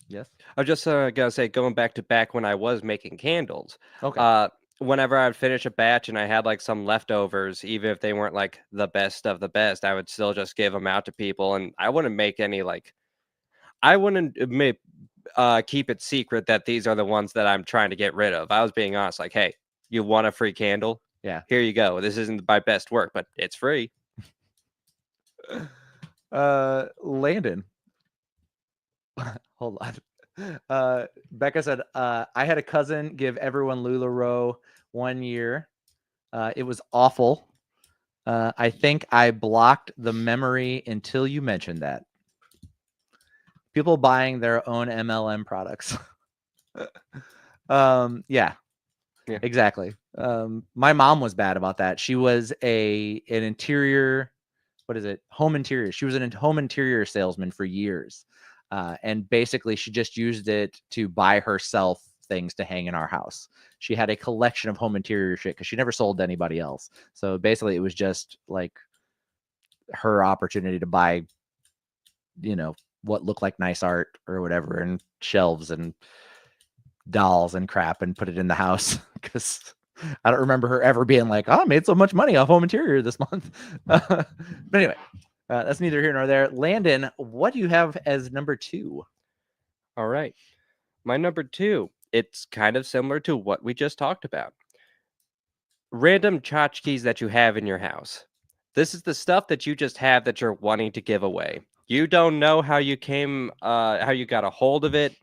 Yes. I was just gonna say, going back when I was making candles. Okay. whenever I would finish a batch and I had like some leftovers, even if they weren't like the best of the best, I would still just give them out to people, and I wouldn't make any like I wouldn't keep it secret that these are the ones that I'm trying to get rid of. I was being honest, like, hey, you want a free candle? Yeah. Here you go. This isn't my best work, but it's free. Landon. Hold on. Becca said, I had a cousin give everyone LuLaRoe 1 year. It was awful. I think I blocked the memory until you mentioned that. People buying their own MLM products. Yeah, exactly. My mom was bad about that. She was an interior, home interior. She was an home interior salesman for years. And basically she just used it to buy herself things to hang in our house. She had a collection of home interior shit because she never sold to anybody else. So basically it was just like her opportunity to buy, what looked like nice art or whatever, and shelves and dolls and crap, and put it in the house because I don't remember her ever being like, oh, I made so much money off home interior this month. But anyway, that's neither here nor there. Landon, what do you have as number 2? All right. My number 2, it's kind of similar to what we just talked about. Random tchotchkes that you have in your house. This is the stuff that you just have that you're wanting to give away. You don't know how you how you got a hold of it.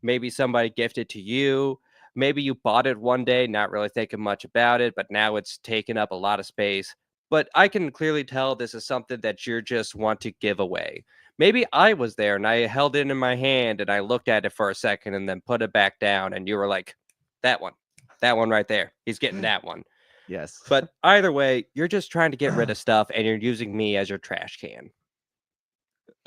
Maybe somebody gifted to you. Maybe you bought it one day, not really thinking much about it, but now it's taken up a lot of space. But I can clearly tell this is something that you just want to give away. Maybe I was there and I held it in my hand and I looked at it for a second and then put it back down, and you were like, that one right there. He's getting that one. Yes. But either way, you're just trying to get rid of stuff and you're using me as your trash can.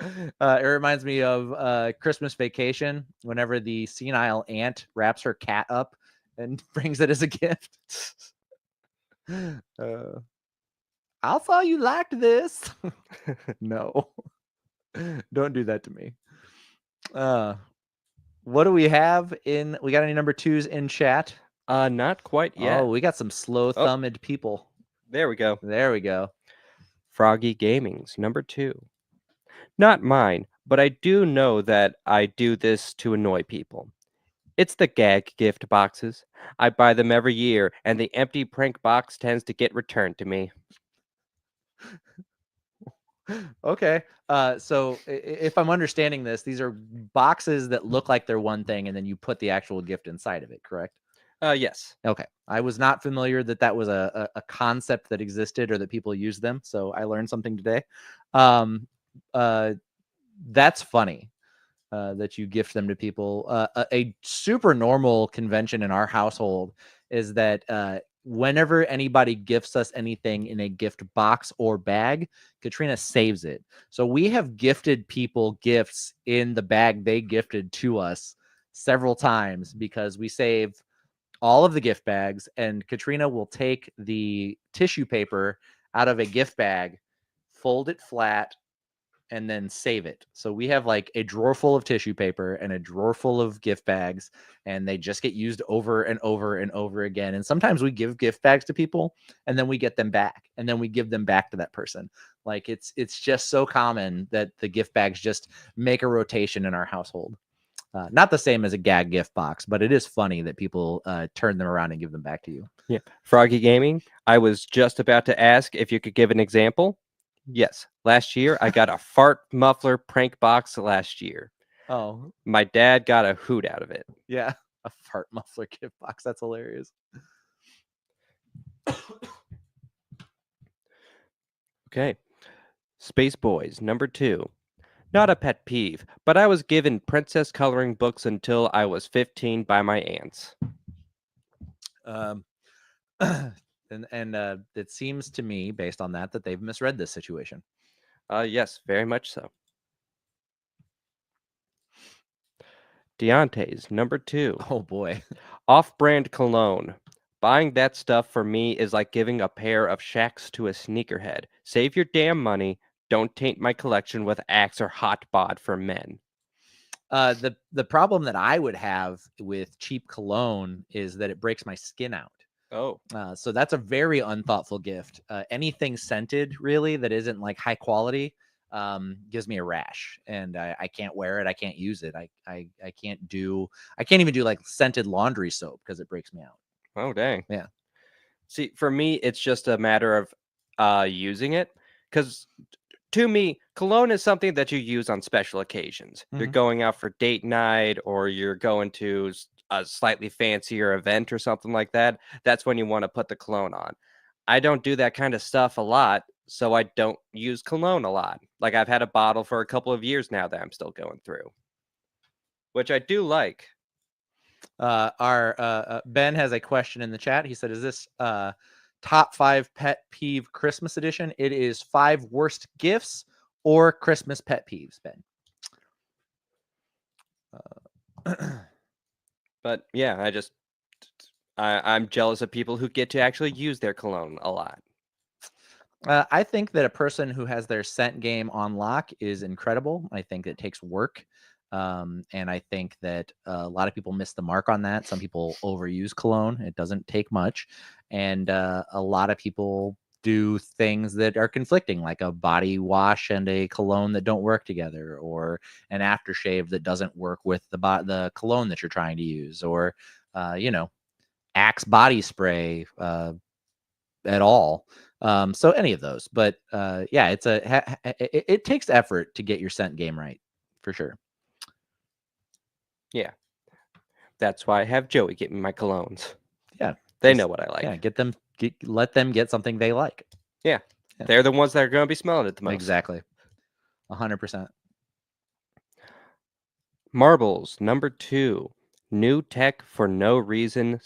It reminds me of Christmas Vacation, whenever the senile aunt wraps her cat up and brings it as a gift. I saw you liked this. No, don't do that to me. What do we have we got any number 2s in chat? Not quite yet. Oh, we got some slow-thumbed people. There we go. There we go. Froggy Gaming's number 2. Not mine, but I do know that I do this to annoy people. It's the gag gift boxes. I buy them every year, and the empty prank box tends to get returned to me. Okay. So if I'm understanding this, these are boxes that look like they're one thing, and then you put the actual gift inside of it, correct? Yes. Okay. I was not familiar that was a concept that existed or that people use them, so I learned something today. That's funny. That you gift them to people. A super normal convention in our household is that whenever anybody gifts us anything in a gift box or bag, Katrina saves it. So we have gifted people gifts in the bag they gifted to us several times because we save all of the gift bags, and Katrina will take the tissue paper out of a gift bag, fold it flat, and then save it. So we have like a drawer full of tissue paper and a drawer full of gift bags, and they just get used over and over and over again. And sometimes we give gift bags to people and then we get them back, and then we give them back to that person. Like it's just so common that the gift bags just make a rotation in our household. Not the same as a gag gift box, but it is funny that people turn them around and give them back to you. Yeah. Froggy Gaming, I was just about to ask if you could give an example. Yes. Last year, I got a fart muffler prank box last year. Oh. My dad got a hoot out of it. Yeah. A fart muffler gift box. That's hilarious. Okay. Space Boys, number 2. Not a pet peeve, but I was given princess coloring books until I was 15 by my aunts. And it seems to me, based on that they've misread this situation. Yes, very much so. Deontay's number 2. Oh boy. Off-brand cologne. Buying that stuff for me is like giving a pair of Shaqs to a sneakerhead. Save your damn money. Don't taint my collection with Axe or Hot Bod for men. The problem that I would have with cheap cologne is that it breaks my skin out. Oh, So that's a very unthoughtful gift. Anything scented, really, that isn't like high quality, gives me a rash, and I can't wear it. I can't use it. I can't even do like scented laundry soap because it breaks me out. oh, dang. Yeah. See, for me, it's just a matter of using it, because to me, cologne is something that you use on special occasions. You're Mhm. going out for date night, or you're going to a slightly fancier event or something like that. That's when you want to put the cologne on. I don't do that kind of stuff a lot, so I don't use cologne a lot. Like, I've had a bottle for a couple of years now that I'm still going through, which I do like. Our Ben has a question in the chat. He said, "Is this top 5 pet peeve Christmas edition?" It is 5 worst gifts or Christmas pet peeves, Ben. But yeah, I'm jealous of people who get to actually use their cologne a lot. I think that a person who has their scent game on lock is incredible. I think it takes work. And I think that a lot of people miss the mark on that. Some people overuse cologne. It doesn't take much. And a lot of people do things that are conflicting, like a body wash and a cologne that don't work together, or an aftershave that doesn't work with the cologne that you're trying to use, or, Axe body spray at all. So any of those, but yeah, it takes effort to get your scent game right, for sure. Yeah, that's why I have Joey get me my colognes. Yeah, They know what I like. Yeah, let them get something they like. Yeah, Yeah. they're the ones that are going to be smelling it the most. Exactly, 100%. Marbles, number 2. New tech for no reason /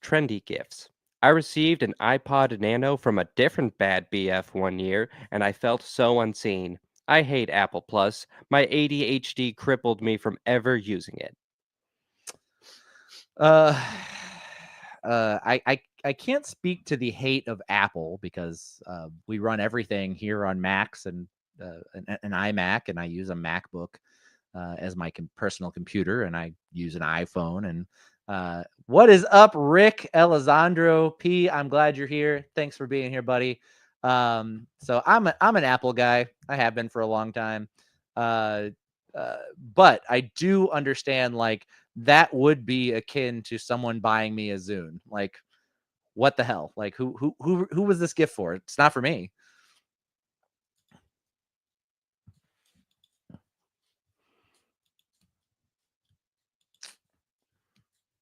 trendy gifts. I received an iPod Nano from a different bad BF one year, and I felt so unseen. I hate Apple Plus. My ADHD crippled me from ever using it. Uh, I can't speak to the hate of Apple because we run everything here on Macs and an iMac, and I use a MacBook as my personal computer, and I use an iPhone. And what is up, Rick Elizandro P? I'm glad you're here. Thanks for being here, buddy. So I'm an Apple guy. I have been for a long time. But I do understand, like, that would be akin to someone buying me a Zune. Like, what the hell? Like, who was this gift for? It's not for me.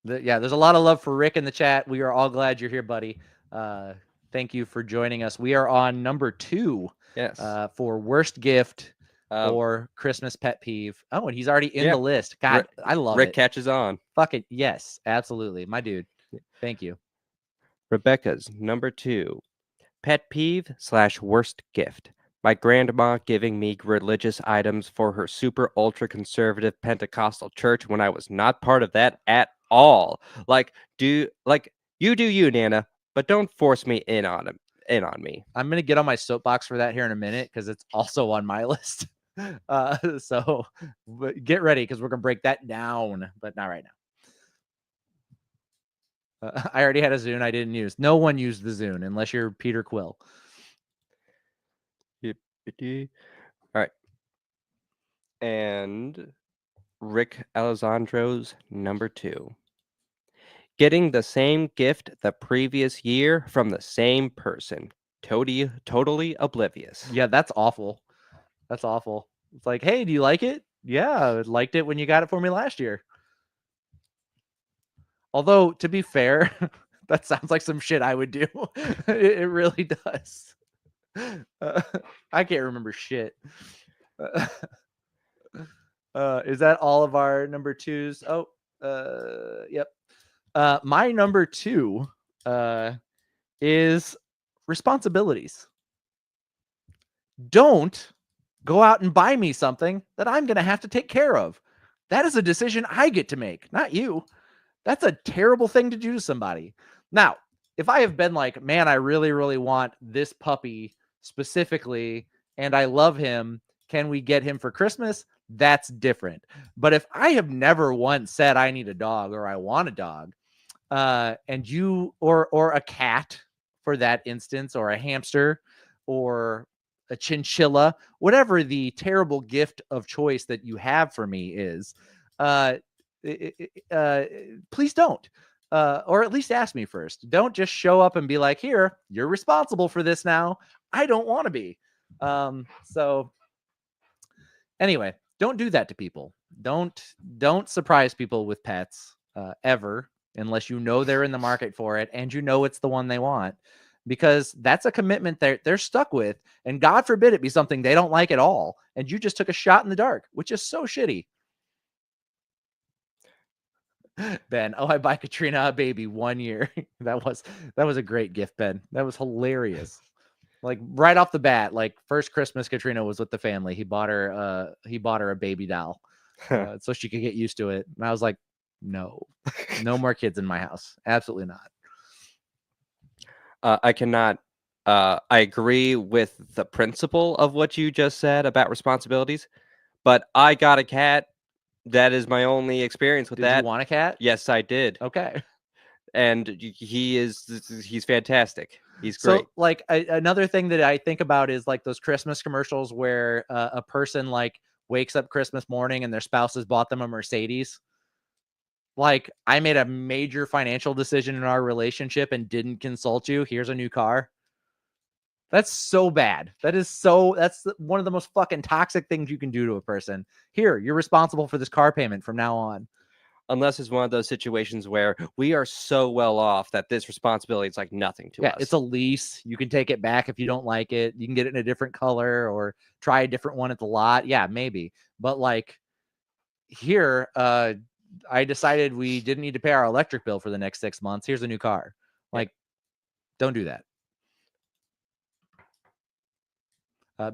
Yeah, there's a lot of love for Rick in the chat. We are all glad you're here, buddy. Thank you for joining us. We are on number 2. Yes. For worst gift or Christmas pet peeve. Oh, and he's already in the list. God, I love Rick it. catches on. Fuck it. Yes, absolutely. My dude. Thank you. Rebecca's number 2. Pet peeve / worst gift. My grandma giving me religious items for her super ultra conservative Pentecostal church when I was not part of that at all. Like, you do you, Nana, but don't force me in on me. I'm gonna get on my soapbox for that here in a minute because it's also on my list. So get ready because we're gonna break that down, but not right now. I already had a Zune I didn't use. No one used the Zune unless you're Peter Quill. All right. And Rick Alessandro's number 2. Getting the same gift the previous year from the same person. Totally oblivious. Yeah, that's awful. That's awful. It's like, hey, do you like it? Yeah, I liked it when you got it for me last year. Although, to be fair, that sounds like some shit I would do. It really does. I can't remember shit. Is that all of our number 2s? Oh, yep. My number 2 is responsibilities. Don't go out and buy me something that I'm going to have to take care of. That is a decision I get to make, not you. That's a terrible thing to do to somebody. Now, if I have been like, man, I really, really want this puppy specifically, and I love him, can we get him for Christmas? That's different. But if I have never once said I need a dog or I want a dog, and you or a cat for that instance, or a hamster, or a chinchilla, whatever the terrible gift of choice that you have for me is, uh, please don't. Or at least ask me first. Don't just show up and be like, "Here, you're responsible for this now." I don't want to be. So anyway, don't do that to people. Don't surprise people with pets ever, unless you know they're in the market for it and you know it's the one they want, because that's a commitment they're stuck with, and God forbid it be something they don't like at all, and you just took a shot in the dark, which is so shitty. Ben, oh, I buy Katrina a baby 1 year. that was a great gift, Ben. That was hilarious. Like right off the bat, like first Christmas Katrina was with the family. He bought her a baby doll, so she could get used to it. And I was like, no more kids in my house. Absolutely not. I cannot. I agree with the principle of what you just said about responsibilities, but I got a cat. That is my only experience with Did that. you want a cat? Yes, I did. Okay. And he's fantastic. He's So great. like another thing that I think about is like those Christmas commercials where a person like wakes up Christmas morning and their spouse has bought them a Mercedes. Like, I made a major financial decision in our relationship and didn't consult you. Here's a new car. That's so bad. That's one of the most fucking toxic things you can do to a person. Here, you're responsible for this car payment from now on. Unless it's one of those situations where we are so well off that this responsibility is like nothing to us. It's a lease. You can take it back if you don't like it. You can get it in a different color or try a different one at the lot. Yeah, maybe. But like here, I decided we didn't need to pay our electric bill for the next 6 months. Here's a new car. Like, don't do that.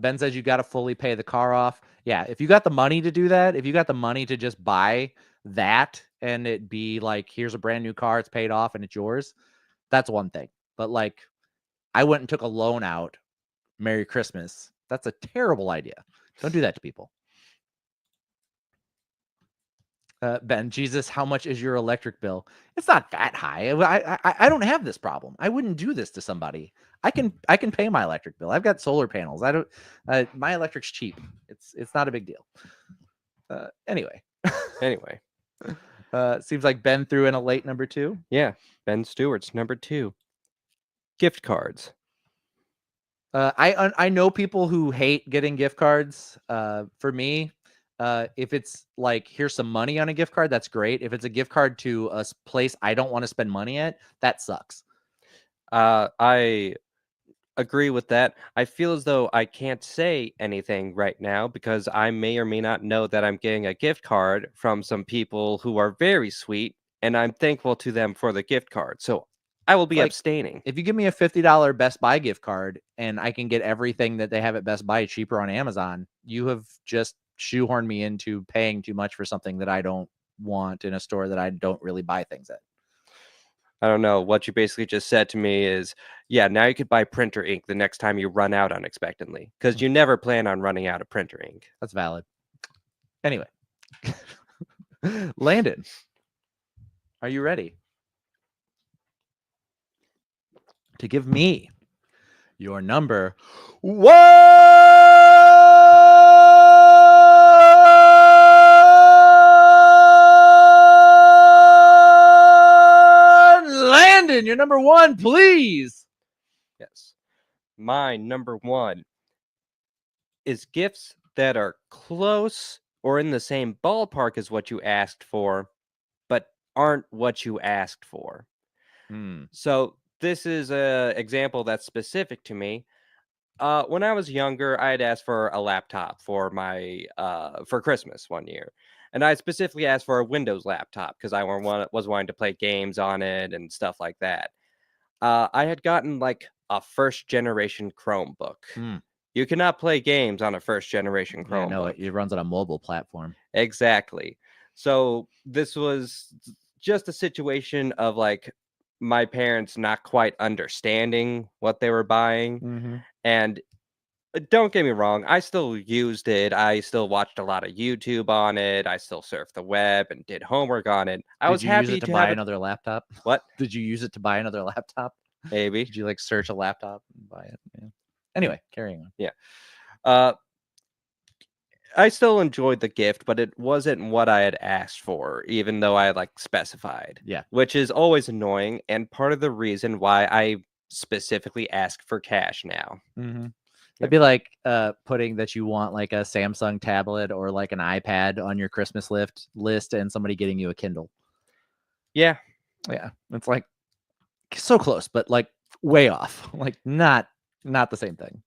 Ben says you got to fully pay the car off. Yeah, if you got the money to do that, if you got the money to just buy that and it be like, here's a brand new car, it's paid off and it's yours, that's one thing. But like, I went and took a loan out. Merry Christmas. That's a terrible idea. Don't do that to people. Ben, Jesus, how much is your electric bill? It's not that high. I don't have this problem. I wouldn't do this to somebody. I can pay my electric bill. I've got solar panels. I don't. My electric's cheap. It's not a big deal. Anyway. Anyway. Seems like Ben threw in a late number 2. Yeah, Ben Stewart's number 2. Gift cards. I know people who hate getting gift cards. For me, if it's like, here's some money on a gift card, that's great. If it's a gift card to a place I don't want to spend money at, that sucks. I agree with that. I feel as though I can't say anything right now because I may or may not know that I'm getting a gift card from some people who are very sweet, and I'm thankful to them for the gift card. So I will be abstaining. If you give me a $50 Best Buy gift card and I can get everything that they have at Best Buy cheaper on Amazon, you have just shoehorned me into paying too much for something that I don't want in a store that I don't really buy things at. I don't know. What you basically just said to me is, yeah, now you could buy printer ink the next time you run out unexpectedly, because you never plan on running out of printer ink. That's valid. Anyway. Landon, are you ready to give me your number 1? Landon, your number 1, please. Yes. My number 1 is gifts that are close or in the same ballpark as what you asked for, but aren't what you asked for. So this is an example that's specific to me. When I was younger, I had asked for a laptop for my for Christmas one year, and I specifically asked for a Windows laptop because I was wanting to play games on it and stuff like that. I had gotten like a first generation Chromebook. You cannot play games on a first generation Chromebook. Yeah, no, it runs on a mobile platform. Exactly. So this was just a situation of like my parents not quite understanding what they were buying. And Don't get me wrong, I still used it. I still watched a lot of YouTube on it. I still surfed the web and did homework on it. I Did was you use it happy to to buy have it. another laptop? What? Did you use it to buy another laptop? Maybe. Did you like search a laptop and buy it? Yeah. Anyway, carrying on. Yeah. Uh, I still enjoyed the gift, but it wasn't what I had asked for, even though I like specified. Yeah. Which is always annoying and part of the reason why I specifically ask for cash now. Mm-hmm. Yep. It'd be like putting that you want like a Samsung tablet or like an iPad on your Christmas list and somebody getting you a Kindle. Yeah. Yeah. It's like so close, but like way off. Like not the same thing.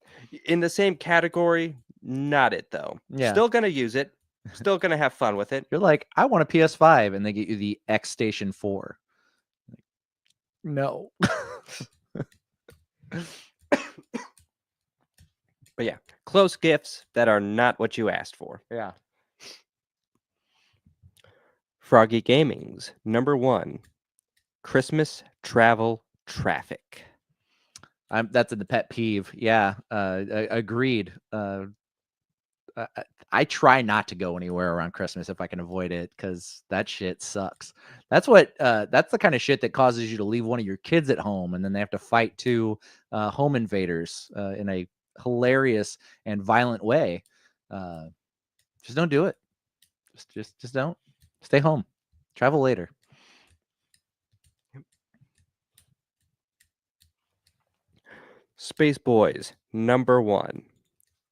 In the same category, not it though. Yeah. Still gonna use it. Still gonna have fun with it. You're like, I want a PS5, and they get you the X Station 4. No. But yeah, close gifts that are not what you asked for. Yeah. Froggy Gaming's number 1, Christmas travel traffic. That's the pet peeve. Yeah. Agreed. I try not to go anywhere around Christmas if I can avoid it, because that shit sucks. That's the kind of shit that causes you to leave one of your kids at home, and then they have to fight two home invaders in a hilarious and violent way. Just don't do it. Just don't. Stay home. Travel later. Space Boys number 1,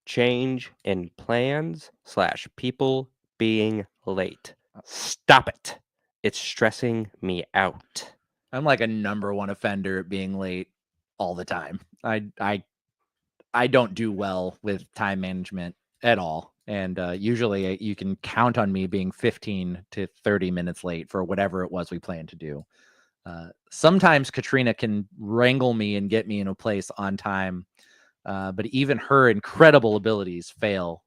change in plans / people being late. Stop it. It's stressing me out. I'm like a number one offender at being late all the time. I don't do well with time management at all. And usually you can count on me being 15 to 30 minutes late for whatever it was we planned to do. Sometimes Katrina can wrangle me and get me in a place on time. But even her incredible abilities fail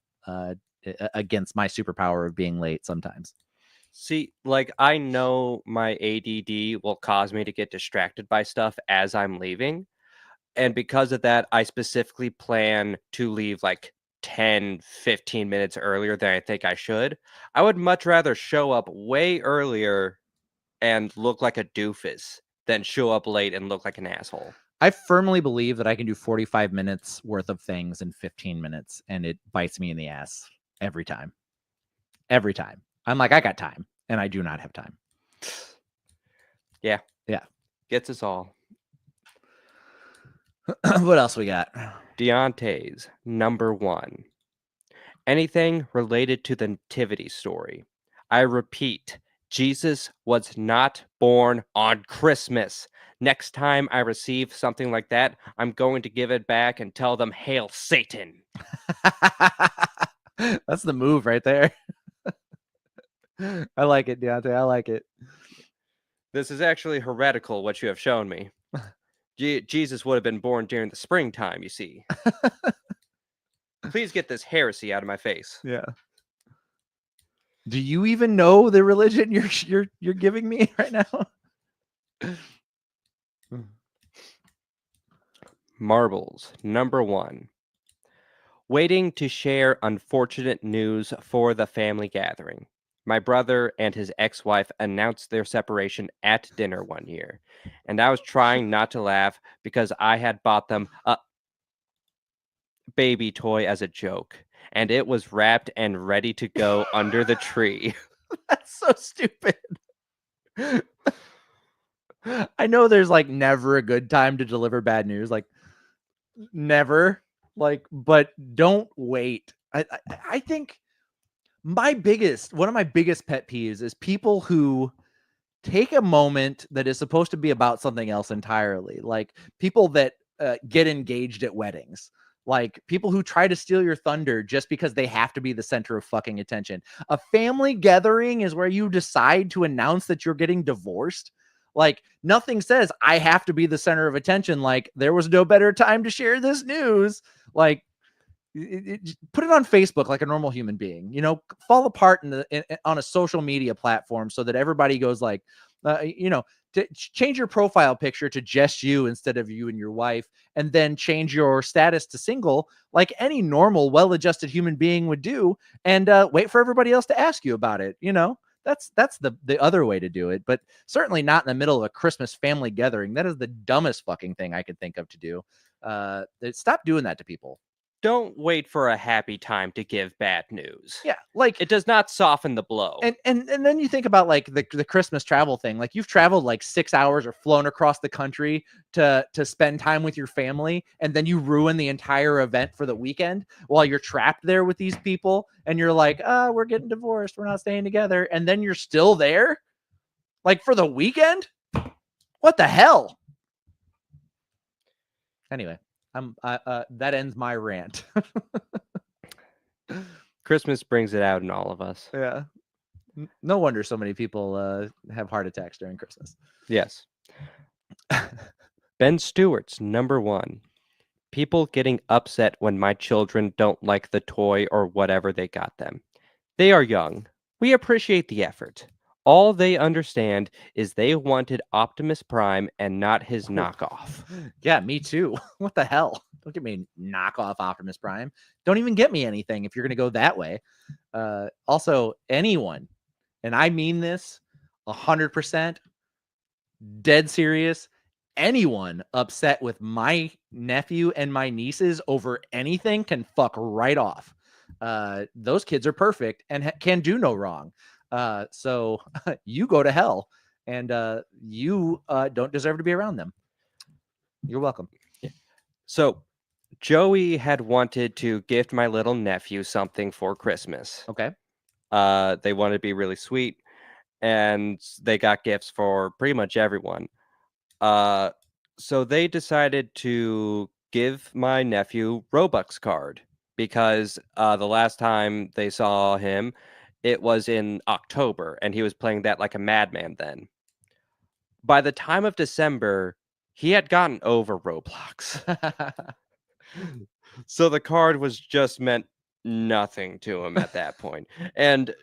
against my superpower of being late sometimes. See, like I know my ADD will cause me to get distracted by stuff as I'm leaving. And because of that, I specifically plan to leave like 10, 15 minutes earlier than I think I should. I would much rather show up way earlier and look like a doofus than show up late and look like an asshole. I firmly believe that I can do 45 minutes worth of things in 15 minutes, and it bites me in the ass every time. Every time. I'm like, I got time, and I do not have time. Yeah. Yeah. Gets us all. What else we got? Deontay's number 1. Anything related to the nativity story. I repeat, Jesus was not born on Christmas. Next time I receive something like that, I'm going to give it back and tell them, "Hail Satan." That's the move right there. I like it, Deontay. I like it. This is actually heretical, what you have shown me. Jesus would have been born during the springtime, you see. Please get this heresy out of my face. Yeah. Do you even know the religion you're giving me right now? Marbles, number 1. Waiting to share unfortunate news for the family gathering. My brother and his ex-wife announced their separation at dinner one year, and I was trying not to laugh because I had bought them a baby toy as a joke, and it was wrapped and ready to go under the tree. That's so stupid. I know there's like never a good time to deliver bad news, like never, like, but don't wait. I think one of my biggest pet peeves is people who take a moment that is supposed to be about something else entirely, like people that get engaged at weddings, like people who try to steal your thunder just because they have to be the center of fucking attention. A family gathering is where you decide to announce that you're getting divorced. Like nothing says I have to be the center of attention. Like there was no better time to share this news. Like put it on Facebook like a normal human being, fall apart on a social media platform so that everybody goes like, to change your profile picture to just you instead of you and your wife, and then change your status to single like any normal, well-adjusted human being would do, and wait for everybody else to ask you about it. That's the other way to do it, but certainly not in the middle of a Christmas family gathering. That is the dumbest fucking thing I could think of to do. Stop doing that to people. Don't wait for a happy time to give bad news. Yeah, like It does not soften the blow. and then you think about like the Christmas travel thing. Like you've traveled like 6 hours or flown across the country to spend time with your family, and then you ruin the entire event for the weekend while you're trapped there with these people, and you're like, we're getting divorced, we're not staying together, and then you're still there like for the weekend. What the hell? Anyway, that ends my rant. Christmas brings it out in all of us. Yeah. No wonder so many people have heart attacks during Christmas. Yes. Ben Stewart's number 1. People getting upset when my children don't like the toy or whatever they got them. They are young. We appreciate the effort. All they understand is they wanted Optimus Prime and not his knockoff. Yeah, me too. What the hell? Don't get me knockoff Optimus Prime. Don't even get me anything if you're going to go that way. Also, anyone, and I mean this 100%, dead serious, anyone upset with my nephew and my nieces over anything can fuck right off. Those kids are perfect and can do no wrong. So you go to hell, and you don't deserve to be around them. You're welcome. So Joey had wanted to gift my little nephew something for Christmas. Okay. They wanted to be really sweet, and they got gifts for pretty much everyone. So they decided to give my nephew Robux card because the last time they saw him, it was in October, and he was playing that like a madman then. By the time of December, he had gotten over Roblox. So the card was just meant nothing to him at that point. And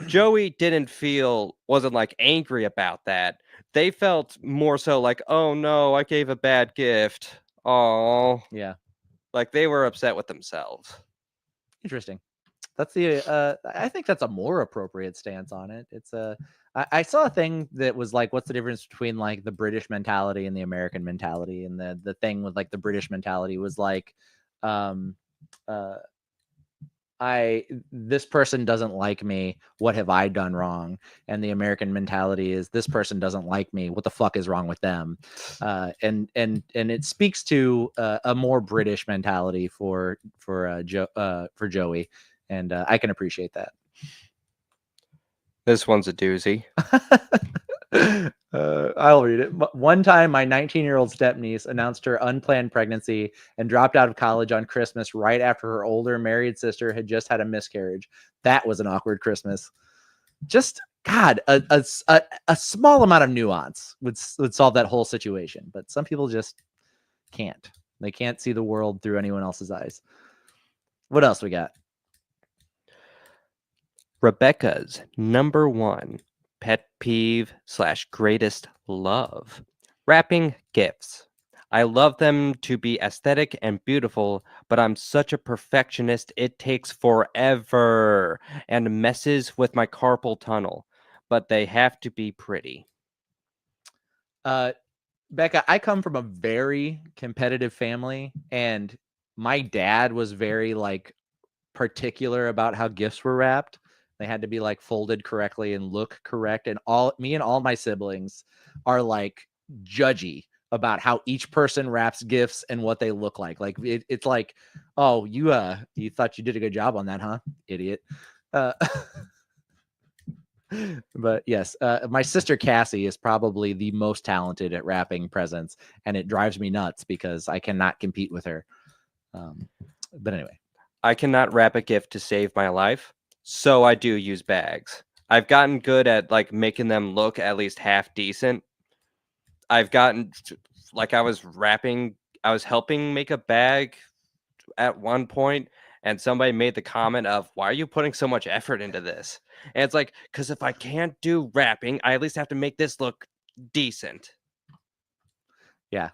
Joey wasn't like angry about that. They felt more so like, oh no, I gave a bad gift. Oh, Yeah. like they were upset with themselves. Interesting. That's I think that's a more appropriate stance on it. I saw a thing that was like, what's the difference between like the British mentality and the American mentality? And the thing with like the British mentality was like, um, this person doesn't like me. What have I done wrong? And the American mentality is, this person doesn't like me. What the fuck is wrong with them? And it speaks to a more British mentality for Joey, and I can appreciate that. This one's a doozy. I'll read it. One time, my 19-year-old stepniece announced her unplanned pregnancy and dropped out of college on Christmas right after her older married sister had just had a miscarriage. That was an awkward Christmas. Just, God, a small amount of nuance would solve that whole situation. But some people just can't. They can't see the world through anyone else's eyes. What else we got? Rebecca's number 1 pet peeve / greatest love: wrapping gifts. I love them to be aesthetic and beautiful, but I'm such a perfectionist, it takes forever and messes with my carpal tunnel. But they have to be pretty. Becca, I come from a very competitive family, and my dad was very like particular about how gifts were wrapped. They had to be like folded correctly and look correct. And me and all my siblings are like judgy about how each person wraps gifts and what they look like. Like it's like, oh, you thought you did a good job on that, huh, idiot? But yes, my sister Cassie is probably the most talented at wrapping presents, and it drives me nuts because I cannot compete with her. But anyway, I cannot wrap a gift to save my life, so I do use bags. I've gotten good at like making them look at least half decent. I've gotten like I was helping make a bag at one point, and somebody made the comment of, why are you putting so much effort into this? And it's like, because if I can't do wrapping, I at least have to make this look decent. Yeah.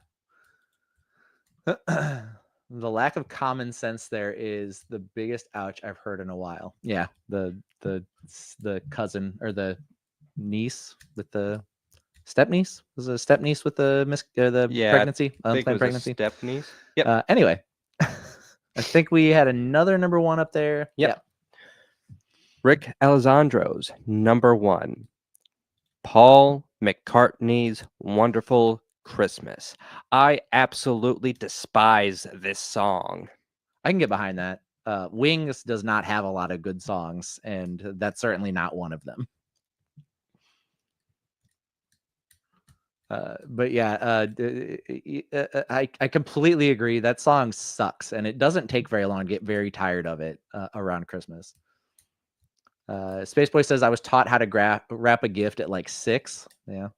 The lack of common sense there is the biggest ouch I've heard in a while. Yeah, the cousin or the niece with the step niece, was it a step niece with the pregnancy, unplanned pregnancy. Step niece. Yep. Anyway, I think we had another number one up there. Yep. Rick Alessandro's number one. Paul McCartney's Wonderful Christmas. I absolutely despise this song. I can get behind that. Wings does not have a lot of good songs, and that's certainly not one of them. But yeah, I completely agree. That song sucks, and it doesn't take very long to get very tired of it around Christmas. Spaceboy says I was taught how to wrap a gift at like 6. Yeah.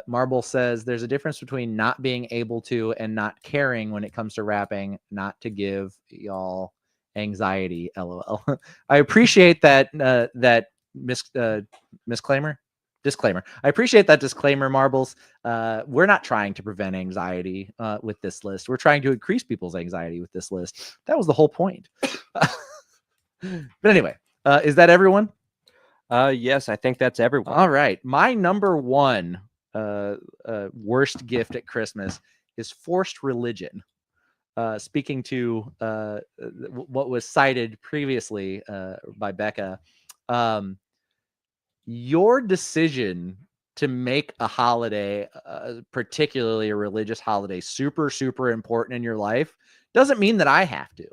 Marble says there's a difference between not being able to and not caring when it comes to wrapping, not to give y'all anxiety. LOL. I appreciate that disclaimer. I appreciate that disclaimer, Marbles. We're not trying to prevent anxiety with this list. We're trying to increase people's anxiety with this list. That was the whole point. But anyway, is that everyone? Yes, I think that's everyone. All right. My number one worst gift at Christmas is forced religion. Speaking to what was cited previously by Becca, your decision to make a holiday, particularly a religious holiday, super, super important in your life doesn't mean that I have to.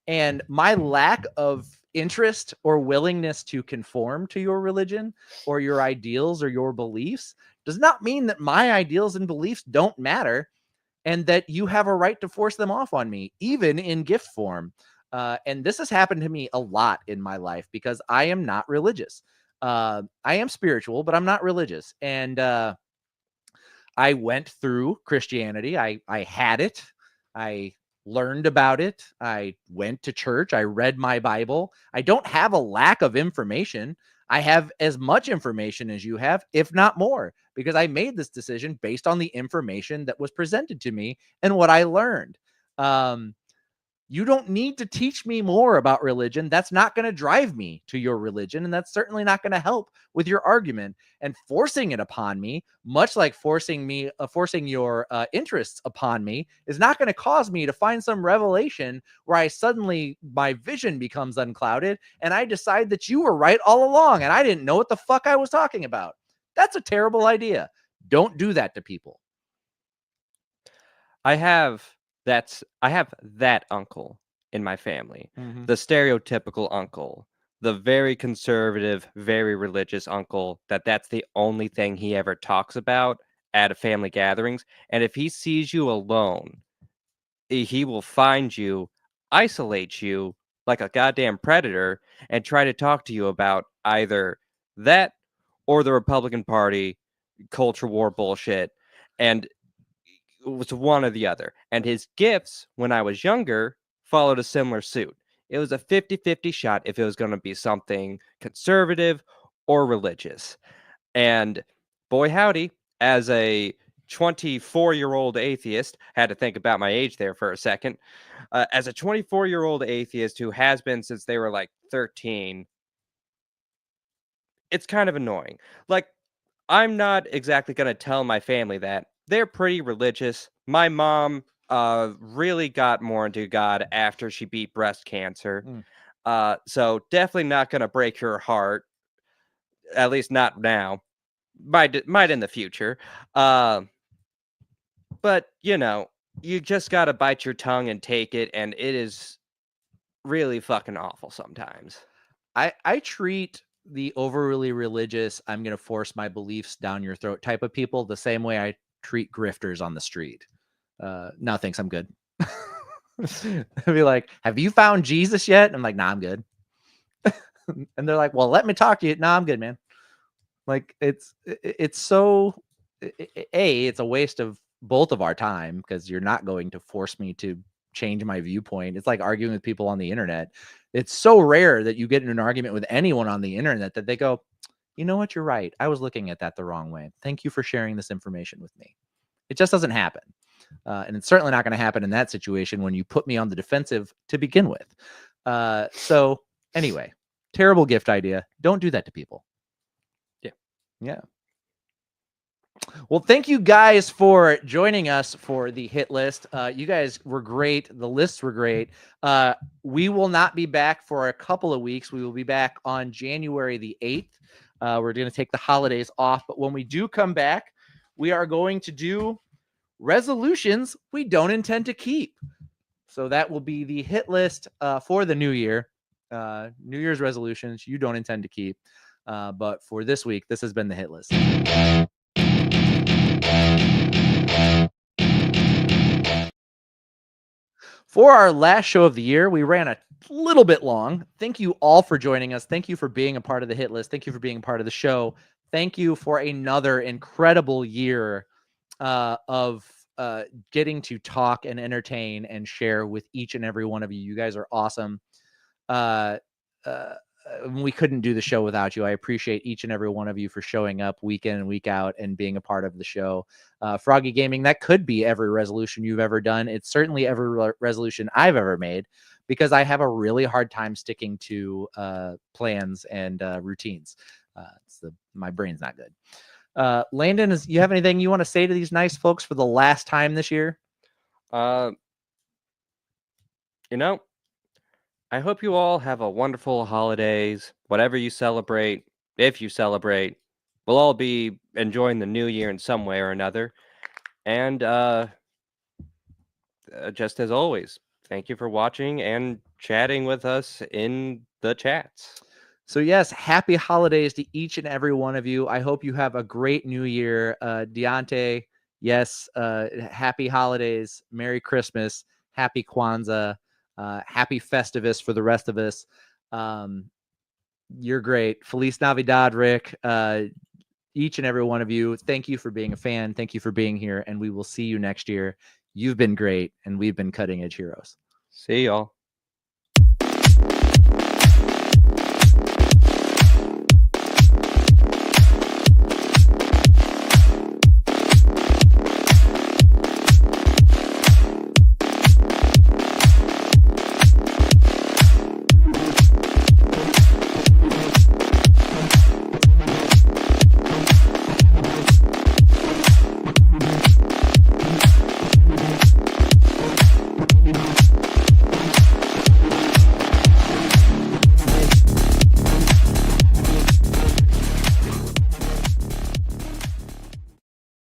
And my lack of interest or willingness to conform to your religion or your ideals or your beliefs does not mean that my ideals and beliefs don't matter and that you have a right to force them off on me, even in gift form. And this has happened to me a lot in my life because I am not religious. I am spiritual, but I'm not religious. And I went through Christianity. I had it. I learned about it. I went to church. I read my Bible. I don't have a lack of information. I have as much information as you have, if not more, because I made this decision based on the information that was presented to me and what I learned. You don't need to teach me more about religion. That's not going to drive me to your religion. And that's certainly not going to help with your argument. And forcing it upon me, much like forcing your interests upon me, is not going to cause me to find some revelation where my vision becomes unclouded and I decide that you were right all along and I didn't know what the fuck I was talking about. That's a terrible idea. Don't do that to people. I have that uncle in my family, the stereotypical uncle, the very conservative, very religious uncle that's the only thing he ever talks about at family gatherings. And if he sees you alone, he will find you, isolate you like a goddamn predator, and try to talk to you about either that or the Republican Party culture war bullshit. And it was one or the other. And his gifts, when I was younger, followed a similar suit. It was a 50-50 shot if it was going to be something conservative or religious. And boy howdy, as a 24-year-old atheist, had to think about my age there for a second. As a 24-year-old atheist who has been since they were like 13, it's kind of annoying. Like, I'm not exactly going to tell my family that. They're pretty religious. My mom really got more into God after she beat breast cancer. So definitely not going to break her heart. At least not now. Might in the future. But, you just got to bite your tongue and take it. And it is really fucking awful sometimes. I treat the overly religious, I'm going to force my beliefs down your throat type of people the same way I treat grifters on the street. No, thanks, I'm good. They'll be like, have you found Jesus yet? I'm like, nah, I'm good. And they're like, well, let me talk to you. Nah, I'm good, man. Like, it's so, it's a waste of both of our time because you're not going to force me to change my viewpoint. It's like arguing with people on the internet. It's so rare that you get in an argument with anyone on the internet that they go, you know what? You're right. I was looking at that the wrong way. Thank you for sharing this information with me. It just doesn't happen. And it's certainly not going to happen in that situation when you put me on the defensive to begin with. So anyway, terrible gift idea. Don't do that to people. Yeah. Yeah. Well, thank you guys for joining us for the hit list. You guys were great. The lists were great. We will not be back for a couple of weeks. We will be back on January the 8th. We're going to take the holidays off. But when we do come back, we are going to do resolutions we don't intend to keep. So that will be the hit list for the new year. New Year's resolutions you don't intend to keep. But for this week, this has been the hit list. For our last show of the year, we ran a little bit long. Thank you all for joining us. Thank you for being a part of the hit list. Thank you for being a part of the show. Thank you for another incredible year of getting to talk and entertain and share with each and every one of you. You guys are awesome. We couldn't do the show without you. I appreciate each and every one of you for showing up week in and week out and being a part of the show. Froggy Gaming, that could be every resolution you've ever done. It's certainly every resolution I've ever made, because I have a really hard time sticking to plans and routines. My brain's not good. Landon, you have anything you want to say to these nice folks for the last time this year? I hope you all have a wonderful holidays, whatever you celebrate. If you celebrate, we'll all be enjoying the new year in some way or another. And just as always, thank you for watching and chatting with us in the chats. So yes, happy holidays to each and every one of you. I hope you have a great new year. Deontay, yes, happy holidays, Merry Christmas, happy Kwanzaa, happy Festivus for the rest of us. You're great. Feliz Navidad, Rick. Each and every one of you, thank you for being a fan. Thank you for being here, and we will see you next year. You've been great, and we've been cutting edge heroes. See y'all.